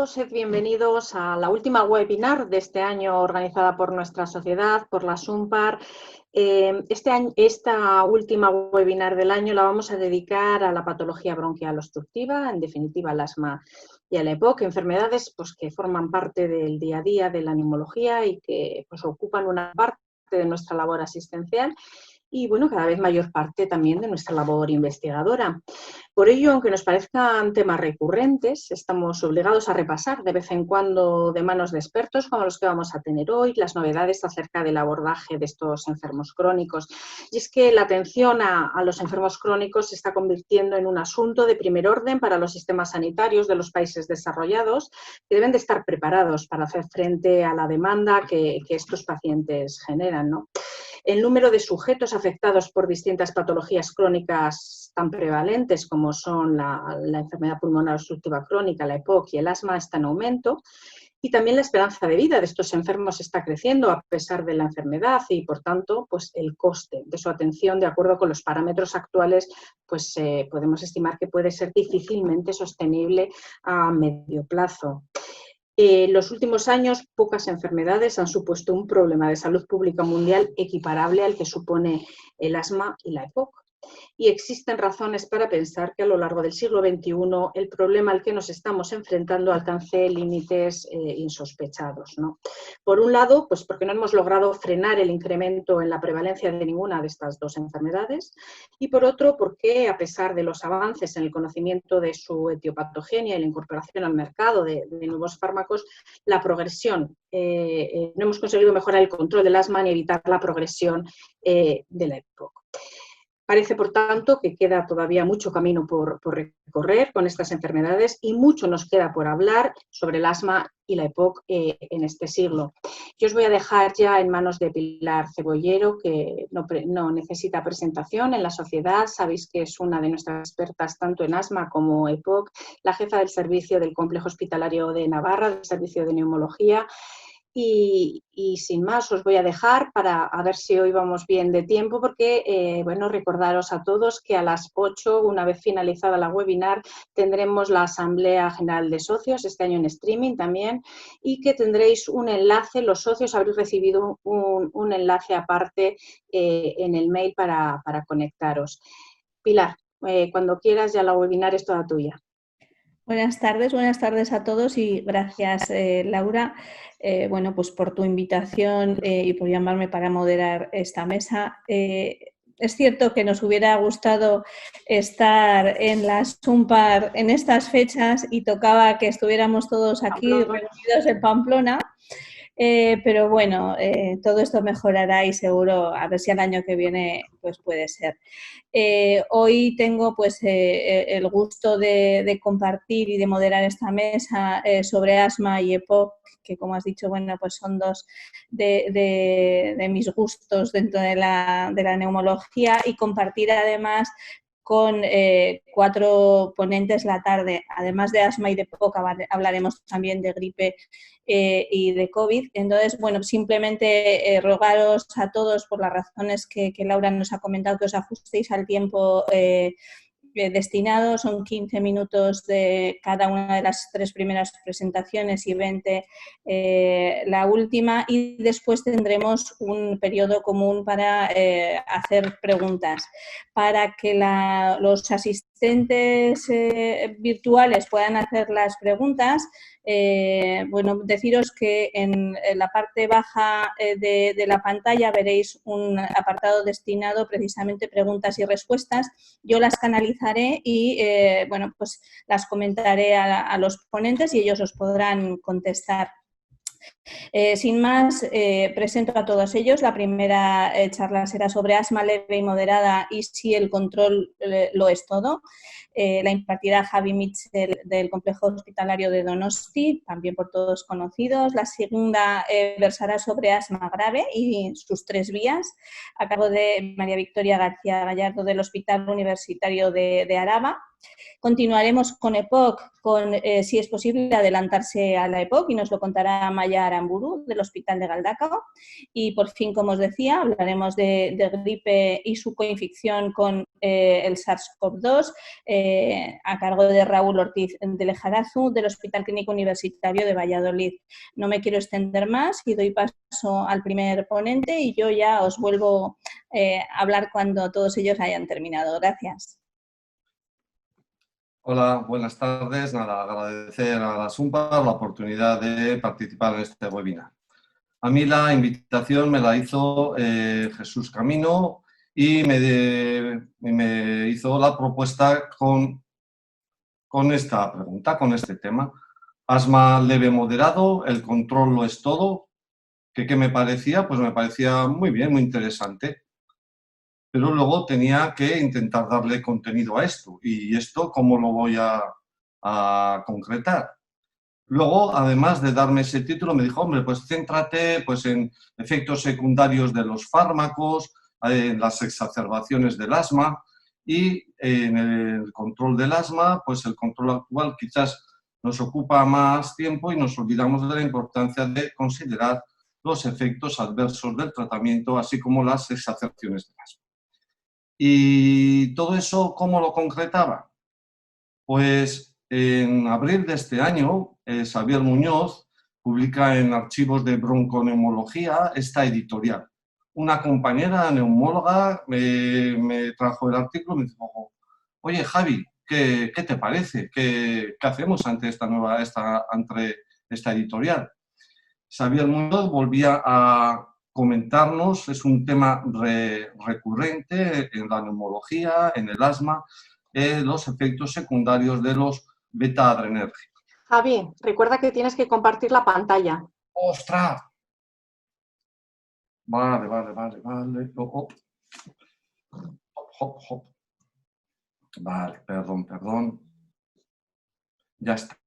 todos, sed bienvenidos a la última webinar de este año organizada por nuestra sociedad, por la SUMPAR. Esta última webinar del año la vamos a dedicar a la patología bronquial obstructiva, en definitiva al asma y a la EPOC, enfermedades que forman parte del día a día de la neumología y que ocupan una parte de nuestra labor asistencial y, cada vez mayor parte también de nuestra labor investigadora. Por ello, aunque nos parezcan temas recurrentes, estamos obligados a repasar de vez en cuando de manos de expertos como los que vamos a tener hoy, las novedades acerca del abordaje de estos enfermos crónicos. Y es que la atención a los enfermos crónicos se está convirtiendo en un asunto de primer orden para los sistemas sanitarios de los países desarrollados, que deben de estar preparados para hacer frente a la demanda que estos pacientes generan, ¿no? El número de sujetos afectados por distintas patologías crónicas tan prevalentes como son la enfermedad pulmonar obstructiva crónica, la EPOC y el asma está en aumento. Y también la esperanza de vida de estos enfermos está creciendo a pesar de la enfermedad y, por tanto, el coste de su atención, de acuerdo con los parámetros actuales, podemos estimar que puede ser difícilmente sostenible a medio plazo. En los últimos años, pocas enfermedades han supuesto un problema de salud pública mundial equiparable al que supone el asma y la EPOC. Y existen razones para pensar que a lo largo del siglo XXI el problema al que nos estamos enfrentando alcance límites insospechados, ¿no? Por un lado, porque no hemos logrado frenar el incremento en la prevalencia de ninguna de estas dos enfermedades, y por otro, porque a pesar de los avances en el conocimiento de su etiopatogenia y la incorporación al mercado de nuevos fármacos, la progresión, no hemos conseguido mejorar el control del asma ni evitar la progresión de la EPOC. Parece, por tanto, que queda todavía mucho camino por recorrer con estas enfermedades y mucho nos queda por hablar sobre el asma y la EPOC en este siglo. Yo os voy a dejar ya en manos de Pilar Cebollero, que no necesita presentación en la sociedad. Sabéis que es una de nuestras expertas tanto en asma como EPOC, la jefa del servicio del Complejo Hospitalario de Navarra, del servicio de neumología. Y sin más os voy a dejar para a ver si hoy vamos bien de tiempo porque, recordaros a todos que a las 8, una vez finalizada la webinar, tendremos la Asamblea General de Socios, este año en streaming también, y que tendréis un enlace, los socios habréis recibido un enlace aparte en el mail para conectaros. Pilar, cuando quieras ya la webinar es toda tuya. Buenas tardes a todos y gracias, Laura, por tu invitación y por llamarme para moderar esta mesa. Es cierto que nos hubiera gustado estar en la SUMPAR en estas fechas y tocaba que estuviéramos todos aquí reunidos en Pamplona. Pero bueno, todo esto mejorará y seguro, a ver si el año que viene puede ser. Hoy tengo el gusto de compartir y de moderar esta mesa sobre asma y EPOC, que como has dicho, son dos de mis gustos dentro de la neumología, y compartir además con 4 ponentes la tarde. Además de asma y de EPOC, hablaremos también de gripe y de COVID. Entonces, simplemente rogaros a todos, por las razones que Laura nos ha comentado, que os ajustéis al tiempo destinado. Son 15 minutos de cada una de las 3 primeras presentaciones y 20 la última, y después tendremos un periodo común para hacer preguntas. Para que los asistentes virtuales puedan hacer las preguntas, deciros que en la parte baja de la pantalla veréis un apartado destinado precisamente a preguntas y respuestas. Yo las canalizaré y las comentaré a los ponentes y ellos os podrán contestar. Sin más, presento a todos ellos. La primera charla será sobre asma leve y moderada y si el control lo es todo. La impartirá Javi Mitchell del Complejo Hospitalario de Donosti, también por todos conocidos. La segunda versará sobre asma grave y sus 3 vías, a cargo de María Victoria García Gallardo del Hospital Universitario de Araba. Continuaremos con EPOC, si es posible, adelantarse a la EPOC, y nos lo contará Maya Aramburu, del Hospital de Galdacao. Y por fin, como os decía, hablaremos de gripe y su coinfección con el SARS-CoV-2 a cargo de Raúl Ortiz de Lejarazu, del Hospital Clínico Universitario de Valladolid. No me quiero extender más y doy paso al primer ponente, y yo ya os vuelvo a hablar cuando todos ellos hayan terminado. Gracias. Hola, buenas tardes. Nada, agradecer a la SUMPAR la oportunidad de participar en este webinar. A mí la invitación me la hizo Jesús Camino y me hizo la propuesta con esta pregunta, con este tema. Asma leve moderado, el control lo es todo. ¿Qué me parecía? Pues me parecía muy bien, muy interesante. Pero luego tenía que intentar darle contenido a esto. ¿Y esto cómo lo voy a concretar? Luego, además de darme ese título, me dijo, hombre, pues céntrate pues, en efectos secundarios de los fármacos, en las exacerbaciones del asma y en el control del asma, pues el control actual quizás nos ocupa más tiempo y nos olvidamos de la importancia de considerar los efectos adversos del tratamiento, así como las exacerbaciones del asma. ¿Y todo eso cómo lo concretaba? Pues en abril de este año, Xavier Muñoz publica en Archivos de Bronconeumología esta editorial. Una compañera neumóloga me trajo el artículo y me dijo, oye Javi, ¿qué te parece? ¿Qué hacemos ante esta editorial? Xavier Muñoz volvía a comentarnos, es un tema recurrente en la neumología, en el asma, los efectos secundarios de los beta-adrenérgicos. Javi, recuerda que tienes que compartir la pantalla. ¡Ostras! Vale. Hop. Vale, perdón. Ya está.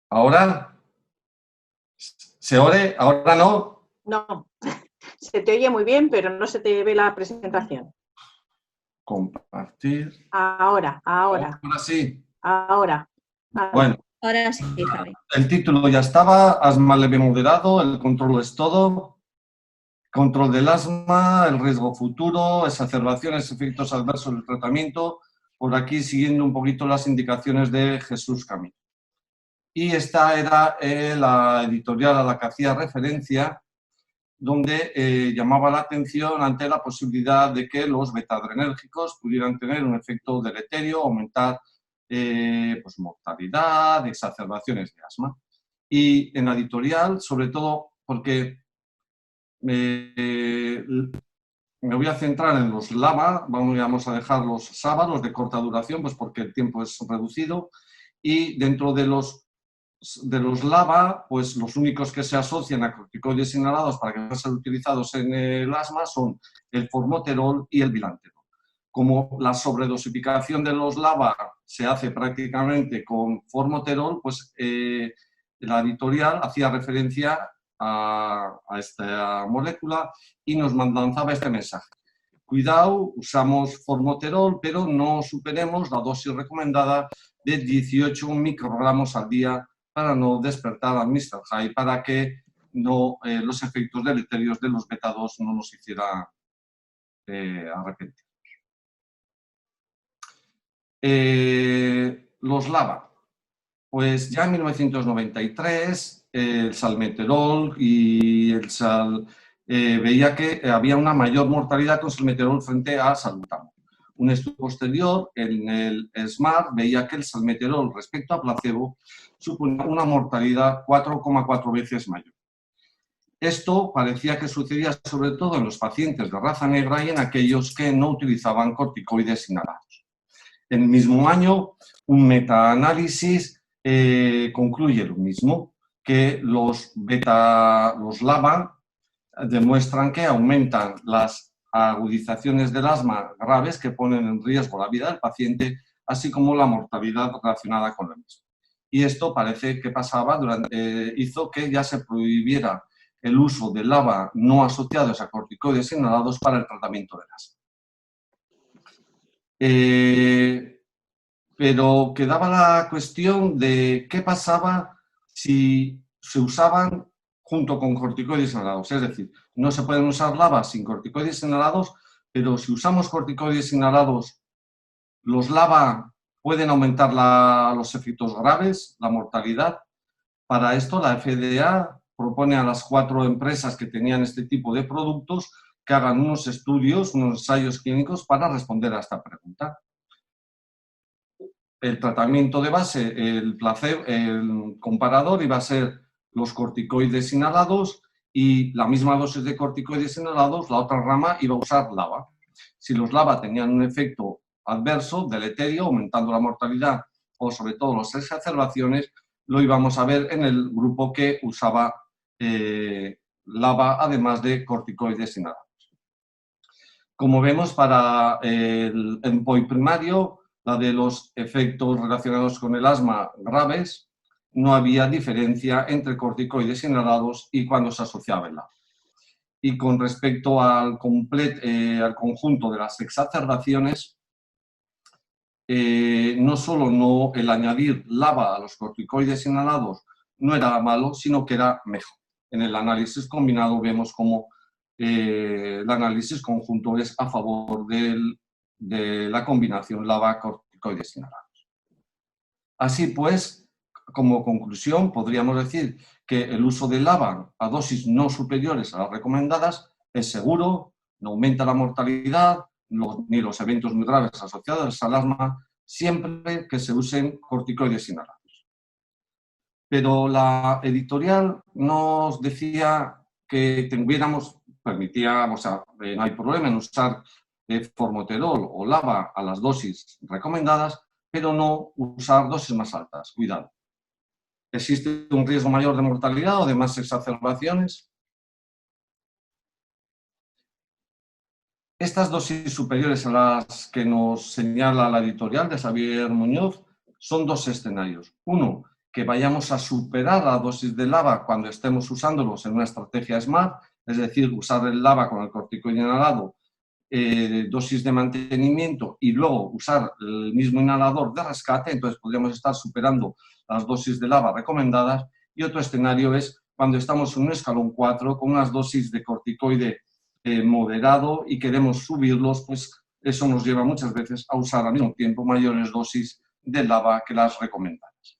¿Ahora? ¿Se oye? ¿Ahora no? No, se te oye muy bien, pero no se te ve la presentación. Compartir. Ahora. Ahora sí. Ahora. Bueno. Ahora sí, Javi. El título ya estaba, asma leve moderado, el control es todo, control del asma, el riesgo futuro, exacerbaciones, efectos adversos del tratamiento, por aquí siguiendo un poquito las indicaciones de Jesús Camino. Y esta era la editorial a la que hacía referencia, donde llamaba la atención ante la posibilidad de que los beta-adrenérgicos pudieran tener un efecto deleterio, aumentar pues mortalidad, exacerbaciones de asma. Y en la editorial, sobre todo porque me voy a centrar en los LAMA, vamos a dejar los SABA, los de corta duración, pues porque el tiempo es reducido, y dentro de los LABA, pues los únicos que se asocian a corticoides inhalados para que puedan ser utilizados en el asma son el formoterol y el bilanterol. Como la sobredosificación de los LABA se hace prácticamente con formoterol, pues la editorial hacía referencia a esta molécula y nos lanzaba este mensaje. Cuidado, usamos formoterol, pero no superemos la dosis recomendada de 18 microgramos al día para no despertar al Mr. High, para que los efectos deleterios de los beta-2 no nos hicieran arrepentir. Los LABA. Pues ya en 1993 el salmeterol y el veía que había una mayor mortalidad con salmeterol frente a salbutamol. Un estudio posterior en el SMART veía que el salmeterol respecto a placebo suponía una mortalidad 4,4 veces mayor. Esto parecía que sucedía sobre todo en los pacientes de raza negra y en aquellos que no utilizaban corticoides inhalados. En el mismo año, un metaanálisis concluye lo mismo, que los LABA demuestran que aumentan las agudizaciones del asma graves que ponen en riesgo la vida del paciente, así como la mortalidad relacionada con la misma. Y esto parece que pasaba hizo que ya se prohibiera el uso de LABA no asociados a corticoides inhalados para el tratamiento del asma. pero quedaba la cuestión de qué pasaba si se usaban junto con corticoides inhalados. Es decir, no se pueden usar LABA sin corticoides inhalados, pero si usamos corticoides inhalados, los LABA pueden aumentar los efectos graves, la mortalidad. Para esto, la FDA propone a las 4 empresas que tenían este tipo de productos que hagan unos estudios, unos ensayos clínicos para responder a esta pregunta. El tratamiento de base, el comparador iba a ser los corticoides inhalados y la misma dosis de corticoides inhalados, la otra rama iba a usar LABA. Si los LABA tenían un efecto adverso, deleterio, aumentando la mortalidad o sobre todo las exacerbaciones, lo íbamos a ver en el grupo que usaba LABA además de corticoides inhalados. Como vemos, para el endpoint primario, la de los efectos relacionados con el asma graves, no había diferencia entre corticoides inhalados y cuando se asociaba el LABA. Y con respecto al conjunto de las exacerbaciones, no solo el añadir LABA a los corticoides inhalados no era malo, sino que era mejor. En el análisis combinado vemos cómo el análisis conjunto es a favor de la combinación LABA-corticoides inhalados. Así pues, como conclusión, podríamos decir que el uso de LABA a dosis no superiores a las recomendadas es seguro, no aumenta la mortalidad, ni los eventos muy graves asociados al asma, siempre que se usen corticoides inhalados. Pero la editorial nos decía que no hay problema en usar formoterol o LABA a las dosis recomendadas, pero no usar dosis más altas. Cuidado. ¿Existe un riesgo mayor de mortalidad o de más exacerbaciones? Estas dosis superiores a las que nos señala la editorial de Xavier Muñoz son 2 escenarios. Uno, que vayamos a superar la dosis de LABA cuando estemos usándolos en una estrategia SMART, es decir, usar el LABA con el corticoide inhalado, dosis de mantenimiento y luego usar el mismo inhalador de rescate, entonces podríamos estar superando las dosis de LABA recomendadas. Y otro escenario es cuando estamos en un escalón 4 con unas dosis de corticoide moderado y queremos subirlos, pues eso nos lleva muchas veces a usar al mismo tiempo mayores dosis de LABA que las recomendadas.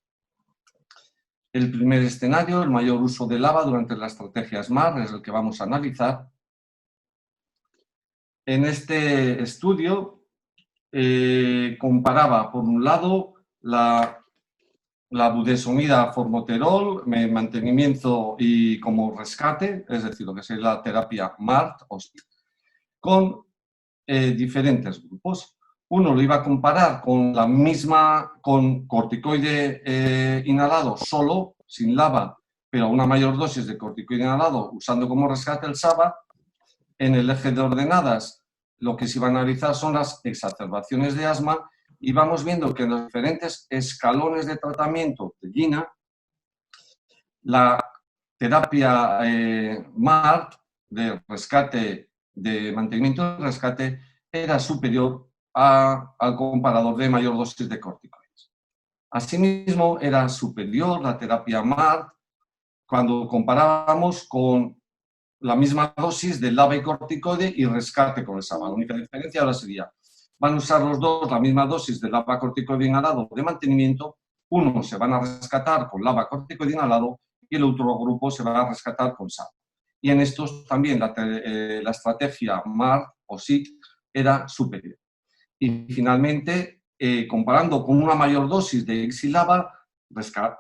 El primer escenario, el mayor uso de LABA durante la estrategia SMART, es el que vamos a analizar. En este estudio comparaba, por un lado, la budesonida formoterol, mantenimiento y como rescate, es decir, lo que es la terapia MART, con diferentes grupos. Uno lo iba a comparar con con corticoide inhalado solo, sin LABA, pero una mayor dosis de corticoide inhalado usando como rescate el SABA. En el eje de ordenadas, lo que se iba a analizar son las exacerbaciones de asma y vamos viendo que en los diferentes escalones de tratamiento de GINA, la terapia MART de rescate, de mantenimiento y rescate, era superior al comparador de mayor dosis de corticoides. Asimismo, era superior la terapia MART cuando comparábamos con la misma dosis de LABA y corticoide y rescate con el SABA. La única diferencia ahora sería, van a usar los dos la misma dosis de LABA corticoide inhalado de mantenimiento, uno se van a rescatar con LABA corticoide inhalado y el otro grupo se va a rescatar con SABA. Y en estos también la estrategia MART o SIT era superior. Y finalmente, comparando con una mayor dosis de Xilaba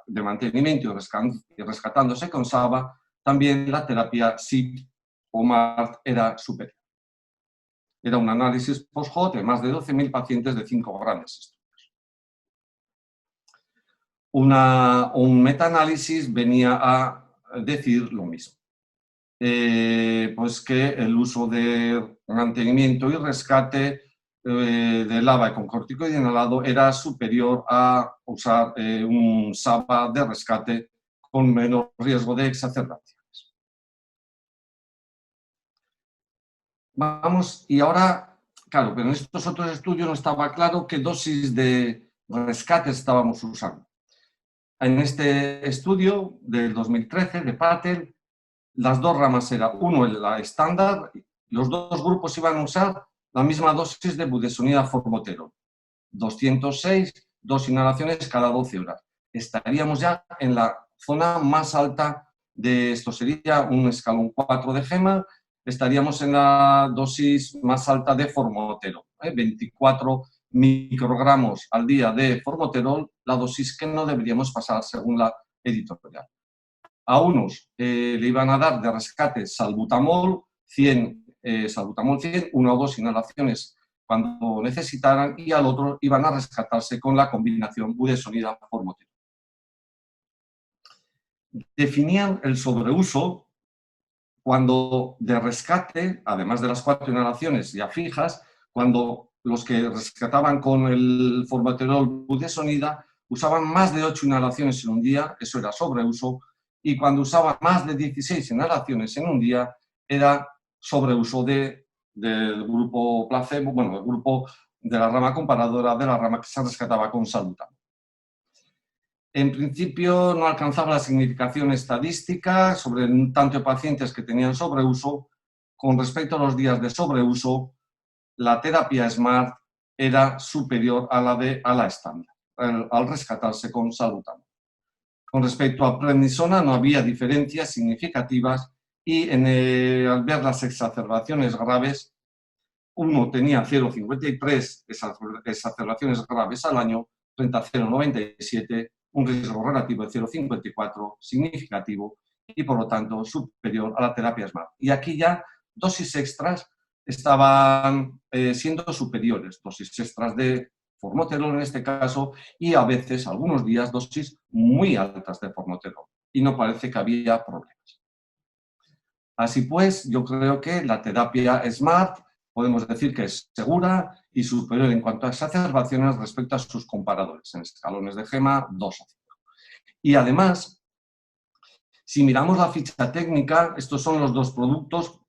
de mantenimiento y rescatándose con SABA, también la terapia SIT o MART era superior. Era un análisis post-hoc de más de 12.000 pacientes de 5 grandes estudios. Un metaanálisis venía a decir lo mismo. Pues que el uso de mantenimiento y rescate de LABA con corticoide inhalado era superior a usar un SABA de rescate con menor riesgo de exacerbaciones. Vamos, y ahora Claro, pero en estos otros estudios no estaba claro qué dosis de rescate estábamos usando. En este estudio del 2013 de Patel, las dos ramas eran, uno la estándar, los dos grupos iban a usar la misma dosis de budesonida formoterol, 206, 2 inhalaciones cada 12 horas. Estaríamos ya en la zona más alta de esto, sería un escalón 4 de GEMA, estaríamos en la dosis más alta de formoterol, 24 microgramos al día de formoterol, la dosis que no deberíamos pasar según la editorial. A unos le iban a dar de rescate salbutamol 100, 1 o 2 inhalaciones cuando necesitaran, y al otro iban a rescatarse con la combinación budesonida-formoterol. Definían el sobreuso cuando de rescate, además de las 4 inhalaciones ya fijas, cuando los que rescataban con el formoterol budesonida usaban más de 8 inhalaciones en un día, eso era sobreuso, y cuando usaban más de 16 inhalaciones en un día era sobreuso del grupo placebo, bueno, el grupo de la rama comparadora de la rama que se rescataba con salbutamol. En principio no alcanzaba la significación estadística sobre un tanto de pacientes que tenían sobreuso. Con respecto a los días de sobreuso, la terapia SMART era superior a la estándar, al rescatarse con salbutamol. Con respecto a prednisona no había diferencias significativas y al ver las exacerbaciones graves, uno tenía 0,53 exacerbaciones graves al año frente a 0,97, un riesgo relativo de 0,54 significativo y por lo tanto superior a la terapia SMART. Y aquí ya dosis extras estaban siendo superiores, dosis extras de formoterol en este caso, y a veces, algunos días, dosis muy altas de formoterol. Y no parece que había problemas. Así pues, yo creo que la terapia SMART podemos decir que es segura y superior en cuanto a exacerbaciones respecto a sus comparadores, en escalones de GEMA 2 a 5. Y además, si miramos la ficha técnica, estos son los dos productos.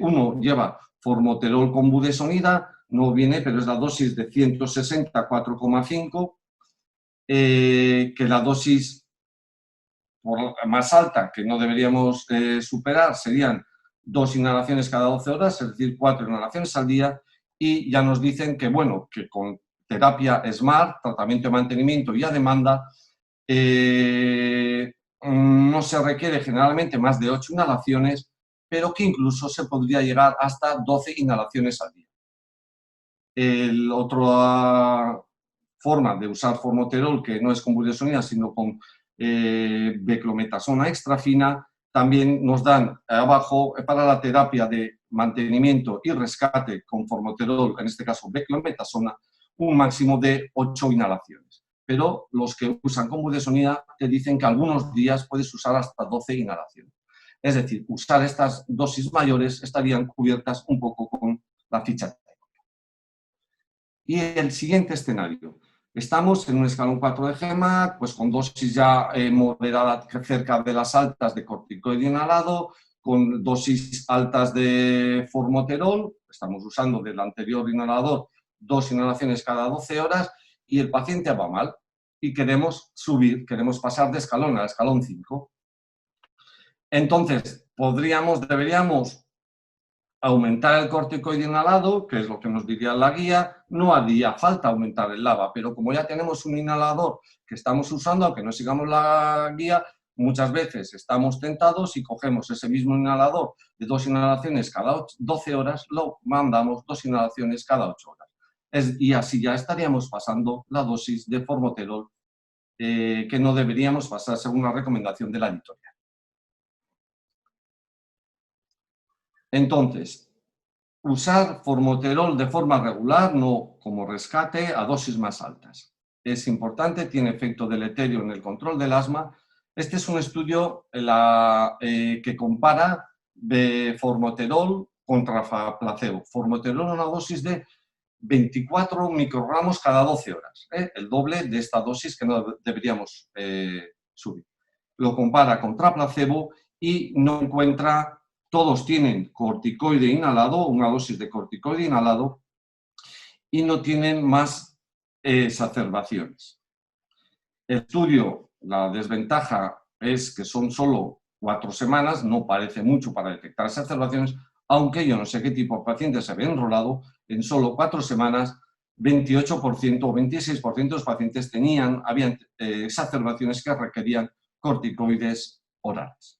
Uno lleva formoterol con budesonida, no viene, pero es la dosis de 164,5, que la dosis más alta que no deberíamos superar serían 2 inhalaciones cada 12 horas, es decir, 4 inhalaciones al día, y ya nos dicen que, bueno, que con terapia SMART, tratamiento de mantenimiento y a demanda, no se requiere generalmente más de 8 inhalaciones, pero que incluso se podría llegar hasta 12 inhalaciones al día. Otra forma de usar formoterol, que no es con budesonida, sino con beclometasona extra fina, también nos dan abajo para la terapia de mantenimiento y rescate con formoterol, en este caso beclometasona, un máximo de 8 inhalaciones. Pero los que usan con budesonida te dicen que algunos días puedes usar hasta 12 inhalaciones. Es decir, usar estas dosis mayores estarían cubiertas un poco con la ficha. Y el siguiente escenario. Estamos en un escalón 4 de GEMA, pues con dosis ya moderada cerca de las altas de corticoide inhalado, con dosis altas de formoterol, estamos usando del anterior inhalador 2 inhalaciones cada 12 horas, y el paciente va mal y queremos subir, queremos pasar de escalón al escalón 5. Entonces, deberíamos aumentar el corticoide inhalado, que es lo que nos diría la guía. No haría falta aumentar el LABA, pero como ya tenemos un inhalador que estamos usando, aunque no sigamos la guía, muchas veces estamos tentados y cogemos ese mismo inhalador de 2 inhalaciones cada 12 horas, lo mandamos 2 inhalaciones cada 8 horas. Y así ya estaríamos pasando la dosis de formoterol que no deberíamos pasar según la recomendación de la editorial. Entonces, usar formoterol de forma regular, no como rescate, a dosis más altas. Es importante, tiene efecto deleterio en el control del asma. Este es un estudio que compara de formoterol contra placebo. Formoterol a una dosis de 24 microgramos cada 12 horas, el doble de esta dosis que no deberíamos subir. Lo compara contra placebo y no encuentra. Todos tienen corticoide inhalado, una dosis de corticoide inhalado, y no tienen más exacerbaciones. El estudio, la desventaja es que son solo 4 semanas, no parece mucho para detectar exacerbaciones, aunque yo no sé qué tipo de pacientes se habían enrolado, en solo 4 semanas 28% o 26% de los pacientes habían exacerbaciones que requerían corticoides orales.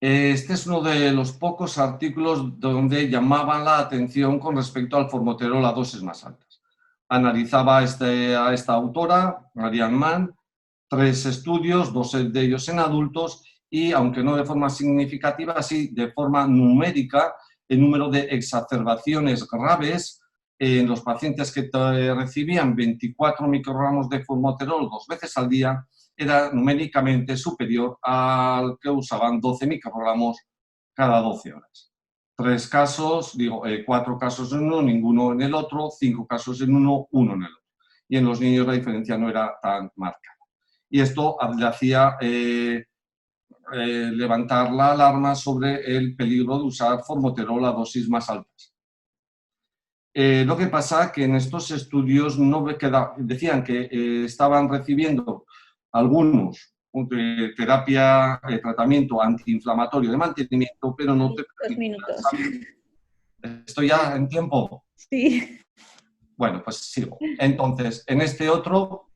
Este es uno de los pocos artículos donde llamaban la atención con respecto al formoterol a dosis más altas. Analizaba a esta autora, Marianne Mann, 3 estudios, 2 de ellos en adultos, y aunque no de forma significativa, sí de forma numérica, el número de exacerbaciones graves en los pacientes que recibían 24 microgramos de formoterol 2 veces al día era numéricamente superior al que usaban 12 microgramos cada 12 horas. 3 casos, 4 casos en uno, ninguno en el otro, 5 casos en uno, 1 en el otro. Y en los niños la diferencia no era tan marcada. Y esto le hacía levantar la alarma sobre el peligro de usar formoterol a dosis más altas. Lo que pasa es que en estos estudios decían que estaban recibiendo algunos de terapia, tratamiento antiinflamatorio de mantenimiento, pero no te... 2 minutos. ¿Estoy ya en tiempo? Sí. Bueno, pues sigo. Entonces, en este otro,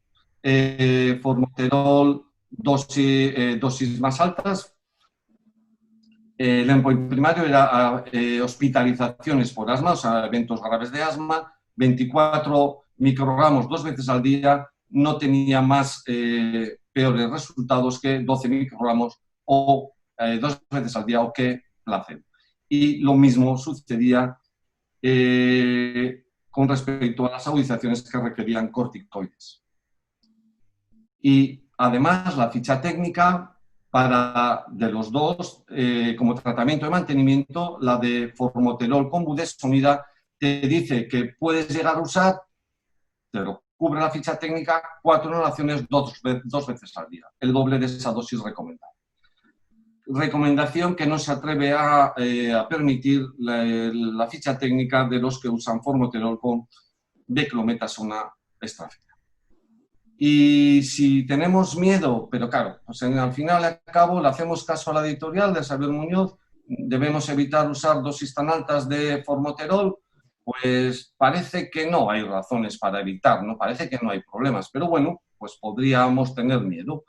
formoterol dosis más altas. El endpoint primario era hospitalizaciones por asma, o sea, eventos graves de asma, 24 microgramos 2 veces al día, no tenía más peores resultados que 12 microgramos o 2 veces al día o que placebo. Y lo mismo sucedía con respecto a las agudizaciones que requerían corticoides. Y además la ficha técnica de los dos, como tratamiento de mantenimiento, la de formoterol con budesonida te dice que puedes llegar a usar, te lo cubre la ficha técnica, 4 inhalaciones 2 veces al día, el doble de esa dosis recomendada. Recomendación que no se atreve a permitir la ficha técnica de los que usan formoterol con beclometasona estráfica. Y si tenemos miedo, pero claro, pues al final y al cabo le hacemos caso a la editorial de Xavier Muñoz, debemos evitar usar dosis tan altas de formoterol, pues parece que no hay razones para evitar, ¿no? Parece que no hay problemas, pero bueno, pues podríamos tener miedo.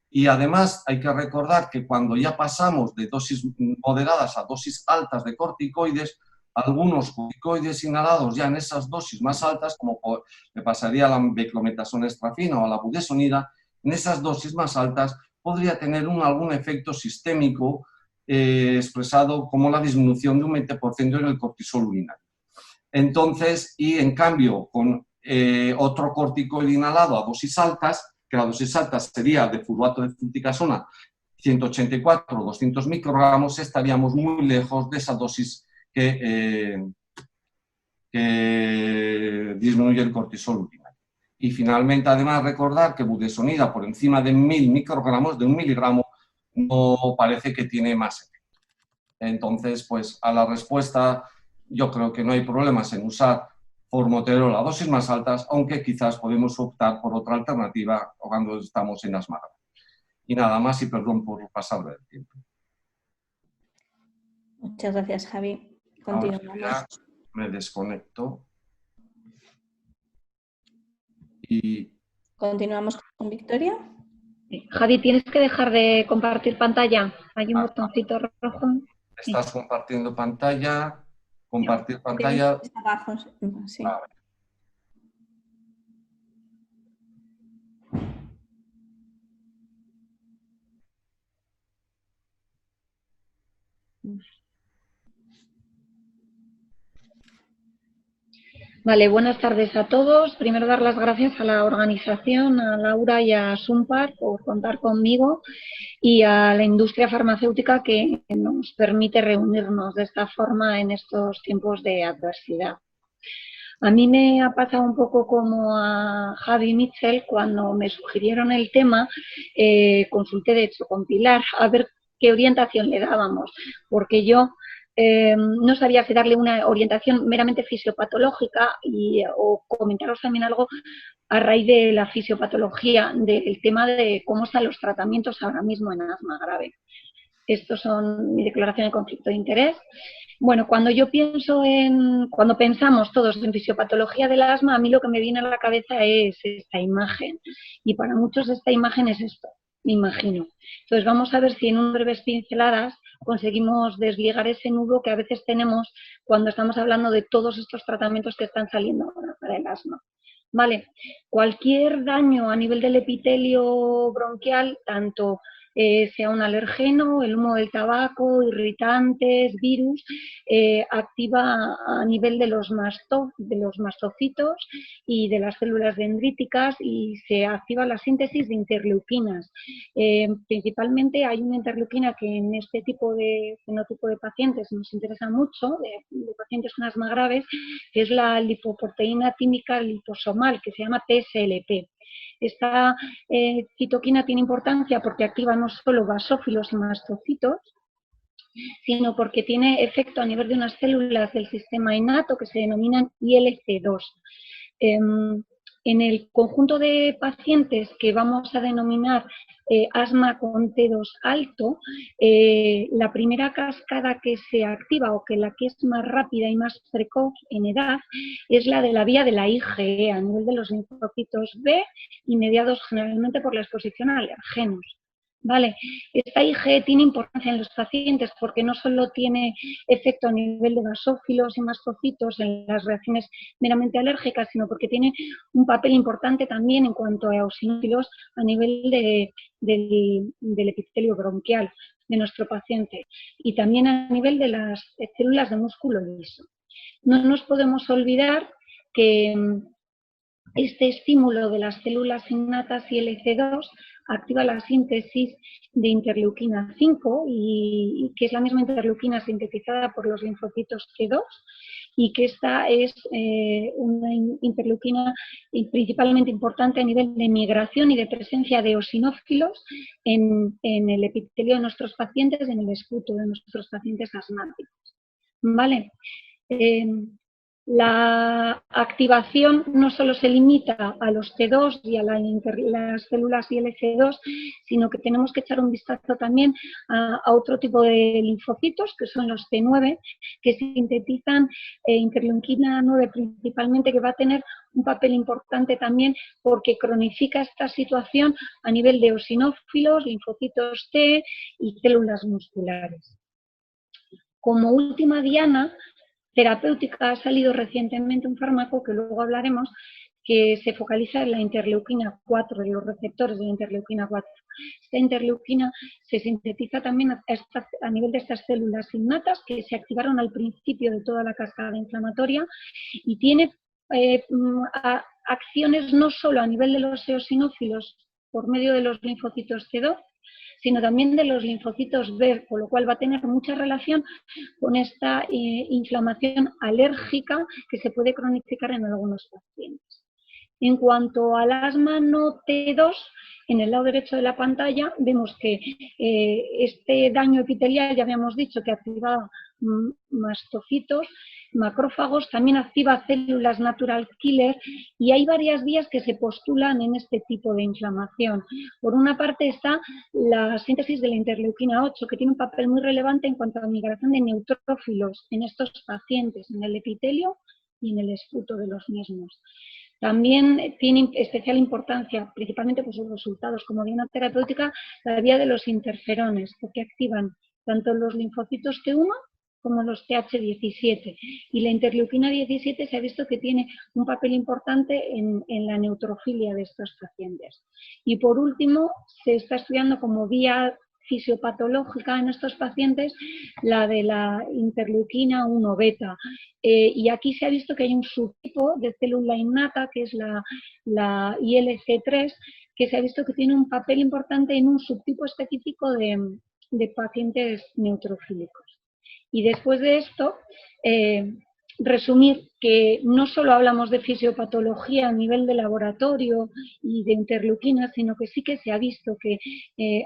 Y además hay que recordar que cuando ya pasamos de dosis moderadas a dosis altas de corticoides, algunos corticoides inhalados ya en esas dosis más altas, como le pasaría a la beclometasona estrafina o a la budesonida, en esas dosis más altas podría tener algún efecto sistémico expresado como la disminución de un 20% en el cortisol urinario. Entonces, y en cambio, con otro corticoide inhalado a dosis altas, que la dosis alta sería de furbato de fluticasona 184 o 200 microgramos, estaríamos muy lejos de esa dosis que disminuye el cortisol urinario. Y finalmente, además, recordar que budesonida por encima de 1000 microgramos, de 1 miligramo, no parece que tiene más efecto. Entonces, pues a la respuesta, yo creo que no hay problemas en usar formoterol a dosis más altas, aunque quizás podemos optar por otra alternativa cuando estamos en asma grave. Y nada más, y perdón por pasar del tiempo. Muchas gracias, Javi. Continuamos. Ahora ya me desconecto. Y... ¿Continuamos con Victoria? Javi, tienes que dejar de compartir pantalla. Hay un botoncito rojo. Estás compartiendo pantalla. Compartir pantalla. Abajo, sí. A ver. Vale, buenas tardes a todos. Primero dar las gracias a la organización, a Laura y a Sumpar por contar conmigo y a la industria farmacéutica que nos permite reunirnos de esta forma en estos tiempos de adversidad. A mí me ha pasado un poco como a Javi Mitchell cuando me sugirieron el tema, consulté de hecho con Pilar a ver qué orientación le dábamos, porque yo no sabía si darle una orientación meramente fisiopatológica o comentaros también algo a raíz de la fisiopatología, del tema de cómo están los tratamientos ahora mismo en asma grave. Estos son mi declaración de conflicto de interés. Bueno, cuando pensamos todos en fisiopatología del asma, a mí lo que me viene a la cabeza es esta imagen. Y para muchos esta imagen es esto, me imagino. Entonces vamos a ver si en unas breves pinceladas conseguimos desligar ese nudo que a veces tenemos cuando estamos hablando de todos estos tratamientos que están saliendo ahora para el asma. Vale, cualquier daño a nivel del epitelio bronquial, tanto sea un alergeno, el humo del tabaco, irritantes, virus, activa a nivel de los mastocitos y de las células dendríticas y se activa la síntesis de interleuquinas. Principalmente hay una interleuquina que en este tipo de fenotipo de pacientes nos interesa mucho, de pacientes con asma graves, que es la lipoproteína tímica liposomal, que se llama TSLP. Esta citoquina tiene importancia porque activa no solo basófilos y mastocitos, sino porque tiene efecto a nivel de unas células del sistema innato que se denominan ILC2. En el conjunto de pacientes que vamos a denominar asma con T2 alto, la primera cascada que se activa o que la que es más rápida y más precoz en edad es la de la vía de la IgE a nivel de los linfocitos B y mediados generalmente por la exposición a alergenos. Vale, esta IgE tiene importancia en los pacientes porque no solo tiene efecto a nivel de basófilos y mastocitos en las reacciones meramente alérgicas, sino porque tiene un papel importante también en cuanto a eosinófilos a nivel del epitelio bronquial de nuestro paciente y también a nivel de las células de músculo liso. No nos podemos olvidar que este estímulo de las células innatas y LC2 activa la síntesis de interleuquina 5, y que es la misma interleuquina sintetizada por los linfocitos T2, y que esta es una interleuquina principalmente importante a nivel de migración y de presencia de eosinófilos en el epitelio de nuestros pacientes, en el esputo de nuestros pacientes asmáticos. ¿Vale? La activación no solo se limita a los T2 y a las células ILC2, sino que tenemos que echar un vistazo también a otro tipo de linfocitos, que son los T9, que sintetizan interleuquina 9 principalmente, que va a tener un papel importante también porque cronifica esta situación a nivel de eosinófilos, linfocitos T y células musculares. Como última diana terapéutica ha salido recientemente un fármaco que luego hablaremos, que se focaliza en la interleuquina 4, en los receptores de la interleuquina 4. Esta interleuquina se sintetiza también a nivel de estas células innatas que se activaron al principio de toda la cascada inflamatoria y tiene acciones no solo a nivel de los eosinófilos por medio de los linfocitos T2, sino también de los linfocitos B, con lo cual va a tener mucha relación con esta inflamación alérgica que se puede cronificar en algunos pacientes. En cuanto al asma no T2, en el lado derecho de la pantalla vemos que este daño epitelial, ya habíamos dicho que activaba mastocitos, macrófagos, también activa células natural killer y hay varias vías que se postulan en este tipo de inflamación. Por una parte está la síntesis de la interleuquina 8, que tiene un papel muy relevante en cuanto a la migración de neutrófilos en estos pacientes, en el epitelio y en el esputo de los mismos. También tiene especial importancia, principalmente por sus resultados como diana terapéutica, la vía de los interferones, porque activan tanto los linfocitos T1 como los TH17. Y la interleuquina 17 se ha visto que tiene un papel importante en la neutrofilia de estos pacientes. Y por último, se está estudiando como vía fisiopatológica en estos pacientes la de la interleuquina 1 beta. Y aquí se ha visto que hay un subtipo de célula innata, que es la ILC3, que se ha visto que tiene un papel importante en un subtipo específico de pacientes neutrofílicos. Y después de esto, resumir que no solo hablamos de fisiopatología a nivel de laboratorio y de interleuquinas, sino que sí que se ha visto que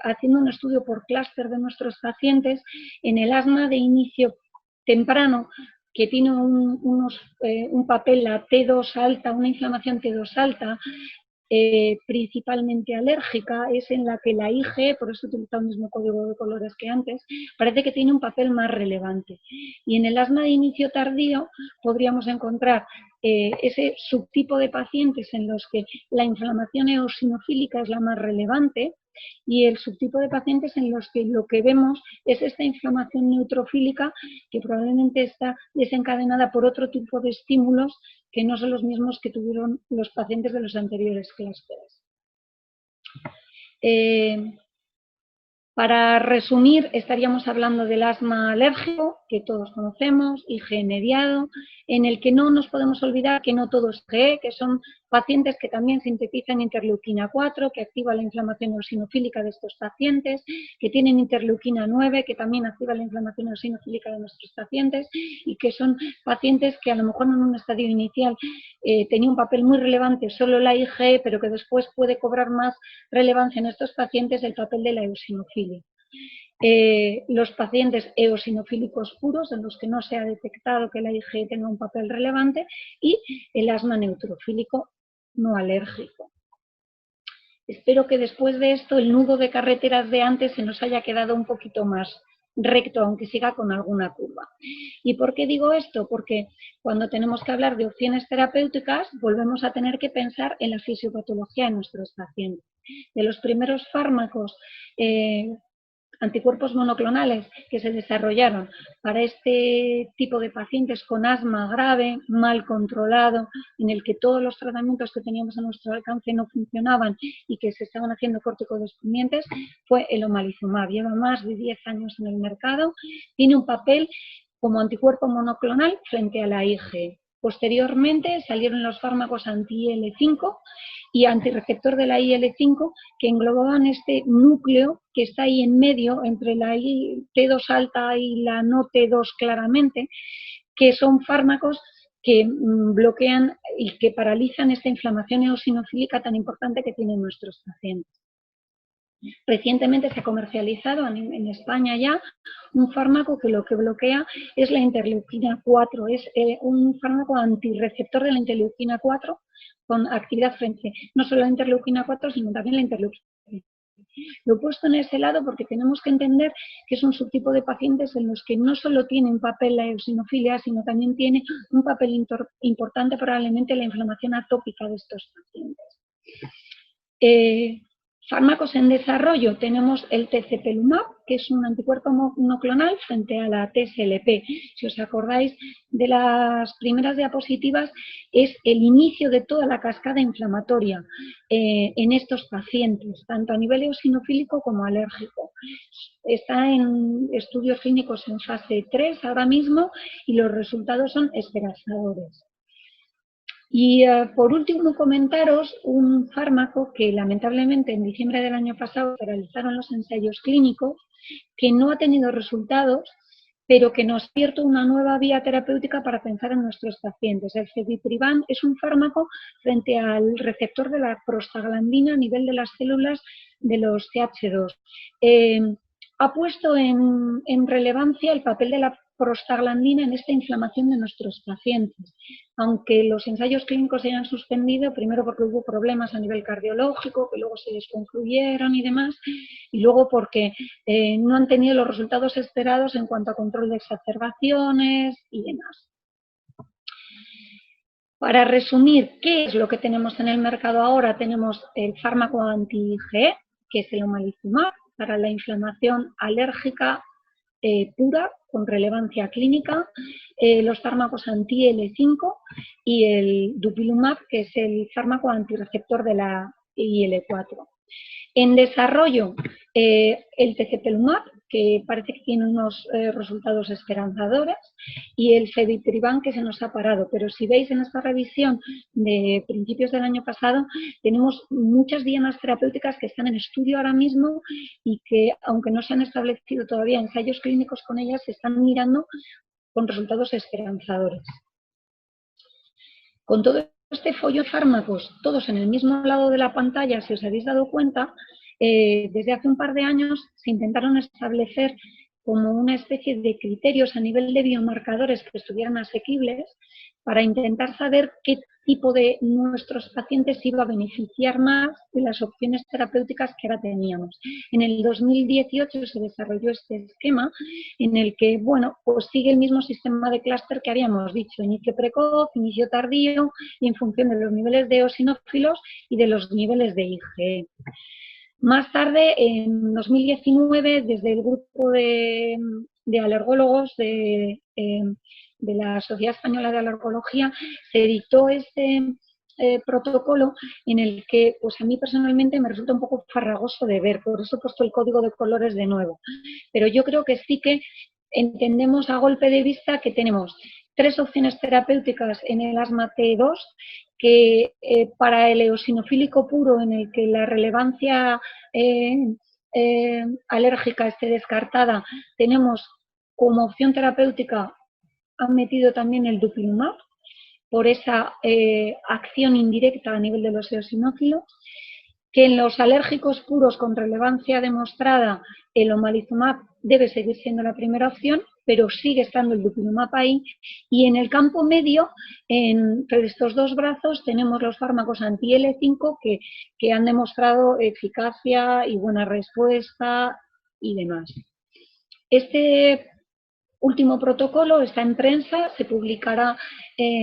haciendo un estudio por clúster de nuestros pacientes, en el asma de inicio temprano, que tiene un papel, la T2 alta, una inflamación T2 alta, principalmente alérgica, es en la que la IgE, por eso utiliza el mismo código de colores que antes, parece que tiene un papel más relevante. Y en el asma de inicio tardío podríamos encontrar ese subtipo de pacientes en los que la inflamación eosinofílica es la más relevante, y el subtipo de pacientes en los que lo que vemos es esta inflamación neutrofílica que probablemente está desencadenada por otro tipo de estímulos que no son los mismos que tuvieron los pacientes de los anteriores clústeres. Para resumir, estaríamos hablando del asma alérgico, que todos conocemos, IgE mediado, en el que no nos podemos olvidar que no todo es IgE, que son pacientes que también sintetizan interleuquina 4, que activa la inflamación eosinofílica de estos pacientes, que tienen interleuquina 9, que también activa la inflamación eosinofílica de nuestros pacientes, y que son pacientes que a lo mejor en un estadio inicial tenía un papel muy relevante solo la IgE, pero que después puede cobrar más relevancia en estos pacientes el papel de la eosinofilia. Los pacientes eosinofílicos puros, en los que no se ha detectado que la IgE tenga un papel relevante, y el asma neutrofílico no alérgico. Espero que después de esto el nudo de carreteras de antes se nos haya quedado un poquito más recto, aunque siga con alguna curva. ¿Y por qué digo esto? Porque cuando tenemos que hablar de opciones terapéuticas, volvemos a tener que pensar en la fisiopatología de nuestros pacientes. De los primeros fármacos anticuerpos monoclonales que se desarrollaron para este tipo de pacientes con asma grave, mal controlado, en el que todos los tratamientos que teníamos a nuestro alcance no funcionaban y que se estaban haciendo corticodependientes, fue el omalizumab. Lleva más de 10 años en el mercado, tiene un papel como anticuerpo monoclonal frente a la IgE. Posteriormente salieron los fármacos anti-IL-5 y antirreceptor de la IL-5 que englobaban este núcleo que está ahí en medio entre la T2 alta y la no T2 claramente, que son fármacos que bloquean y que paralizan esta inflamación eosinofílica tan importante que tienen nuestros pacientes. Recientemente se ha comercializado en España ya un fármaco que lo que bloquea es la interleuquina 4, es un fármaco antirreceptor de la interleuquina 4 con actividad frente no solo a la interleuquina 4 sino también la interleuquina. Lo he puesto en ese lado porque tenemos que entender que es un subtipo de pacientes en los que no solo tiene un papel la eosinofilia, sino también tiene un papel importante probablemente la inflamación atópica de estos pacientes. Fármacos en desarrollo, tenemos el tezepelumab, que es un anticuerpo monoclonal frente a la TSLP. Si os acordáis de las primeras diapositivas, es el inicio de toda la cascada inflamatoria en estos pacientes, tanto a nivel eosinofílico como alérgico. Está en estudios clínicos en fase 3 ahora mismo y los resultados son esperanzadores. Y por último comentaros un fármaco que lamentablemente en diciembre del año pasado se realizaron los ensayos clínicos, que no ha tenido resultados, pero que nos ha abierto una nueva vía terapéutica para pensar en nuestros pacientes. El ceviprivan es un fármaco frente al receptor de la prostaglandina a nivel de las células de los TH2. Ha puesto en relevancia el papel de la prostaglandina en esta inflamación de nuestros pacientes, aunque los ensayos clínicos se hayan suspendido, primero porque hubo problemas a nivel cardiológico, que luego se desconcluyeron y demás, y luego porque no han tenido los resultados esperados en cuanto a control de exacerbaciones y demás. Para resumir, ¿qué es lo que tenemos en el mercado ahora? Tenemos el fármaco anti-IgE, que es el omalizumab, para la inflamación alérgica pura, con relevancia clínica, los fármacos anti-IL-5 y el dupilumab, que es el fármaco antirreceptor de la IL-4. En desarrollo, el tezepelumab, que parece que tiene unos resultados esperanzadores, y el ceviprivan, que se nos ha parado. Pero si veis en esta revisión de principios del año pasado, tenemos muchas dianas terapéuticas que están en estudio ahora mismo y que, aunque no se han establecido todavía ensayos clínicos con ellas, se están mirando con resultados esperanzadores. Con todo este follo de fármacos, todos en el mismo lado de la pantalla, si os habéis dado cuenta, desde hace un par de años se intentaron establecer como una especie de criterios a nivel de biomarcadores que estuvieran asequibles para intentar saber qué tipo de nuestros pacientes iba a beneficiar más de las opciones terapéuticas que ahora teníamos. En el 2018 se desarrolló este esquema en el que, bueno, pues sigue el mismo sistema de clúster que habíamos dicho, inicio precoz, inicio tardío, y en función de los niveles de eosinófilos y de los niveles de IgE. Más tarde, en 2019, desde el grupo de alergólogos de la Sociedad Española de Alergología, se dictó este protocolo en el que, pues a mí personalmente me resulta un poco farragoso de ver, por eso he puesto el código de colores de nuevo. Pero yo creo que sí que entendemos a golpe de vista que tenemos 3 opciones terapéuticas en el asma T2, que para el eosinofílico puro, en el que la relevancia alérgica esté descartada, tenemos como opción terapéutica, han metido también el dupilumab, por esa acción indirecta a nivel de los eosinófilos, que en los alérgicos puros con relevancia demostrada el omalizumab debe seguir siendo la primera opción, pero sigue estando el dupilumab ahí, y en el campo medio, entre estos dos brazos, tenemos los fármacos anti-L5 que han demostrado eficacia y buena respuesta y demás. Este último protocolo está en prensa, se publicará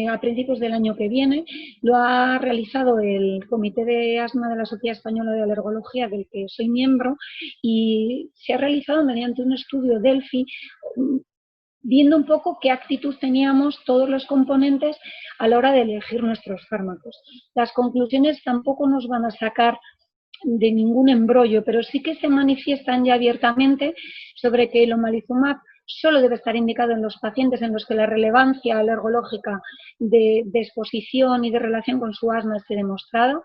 a principios del año que viene. Lo ha realizado el Comité de Asma de la Sociedad Española de Alergología, del que soy miembro, y se ha realizado mediante un estudio Delphi, viendo un poco qué actitud teníamos todos los componentes a la hora de elegir nuestros fármacos. Las conclusiones tampoco nos van a sacar de ningún embrollo, pero sí que se manifiestan ya abiertamente sobre que el omalizumab solo debe estar indicado en los pacientes en los que la relevancia alergológica de exposición y de relación con su asma esté demostrada.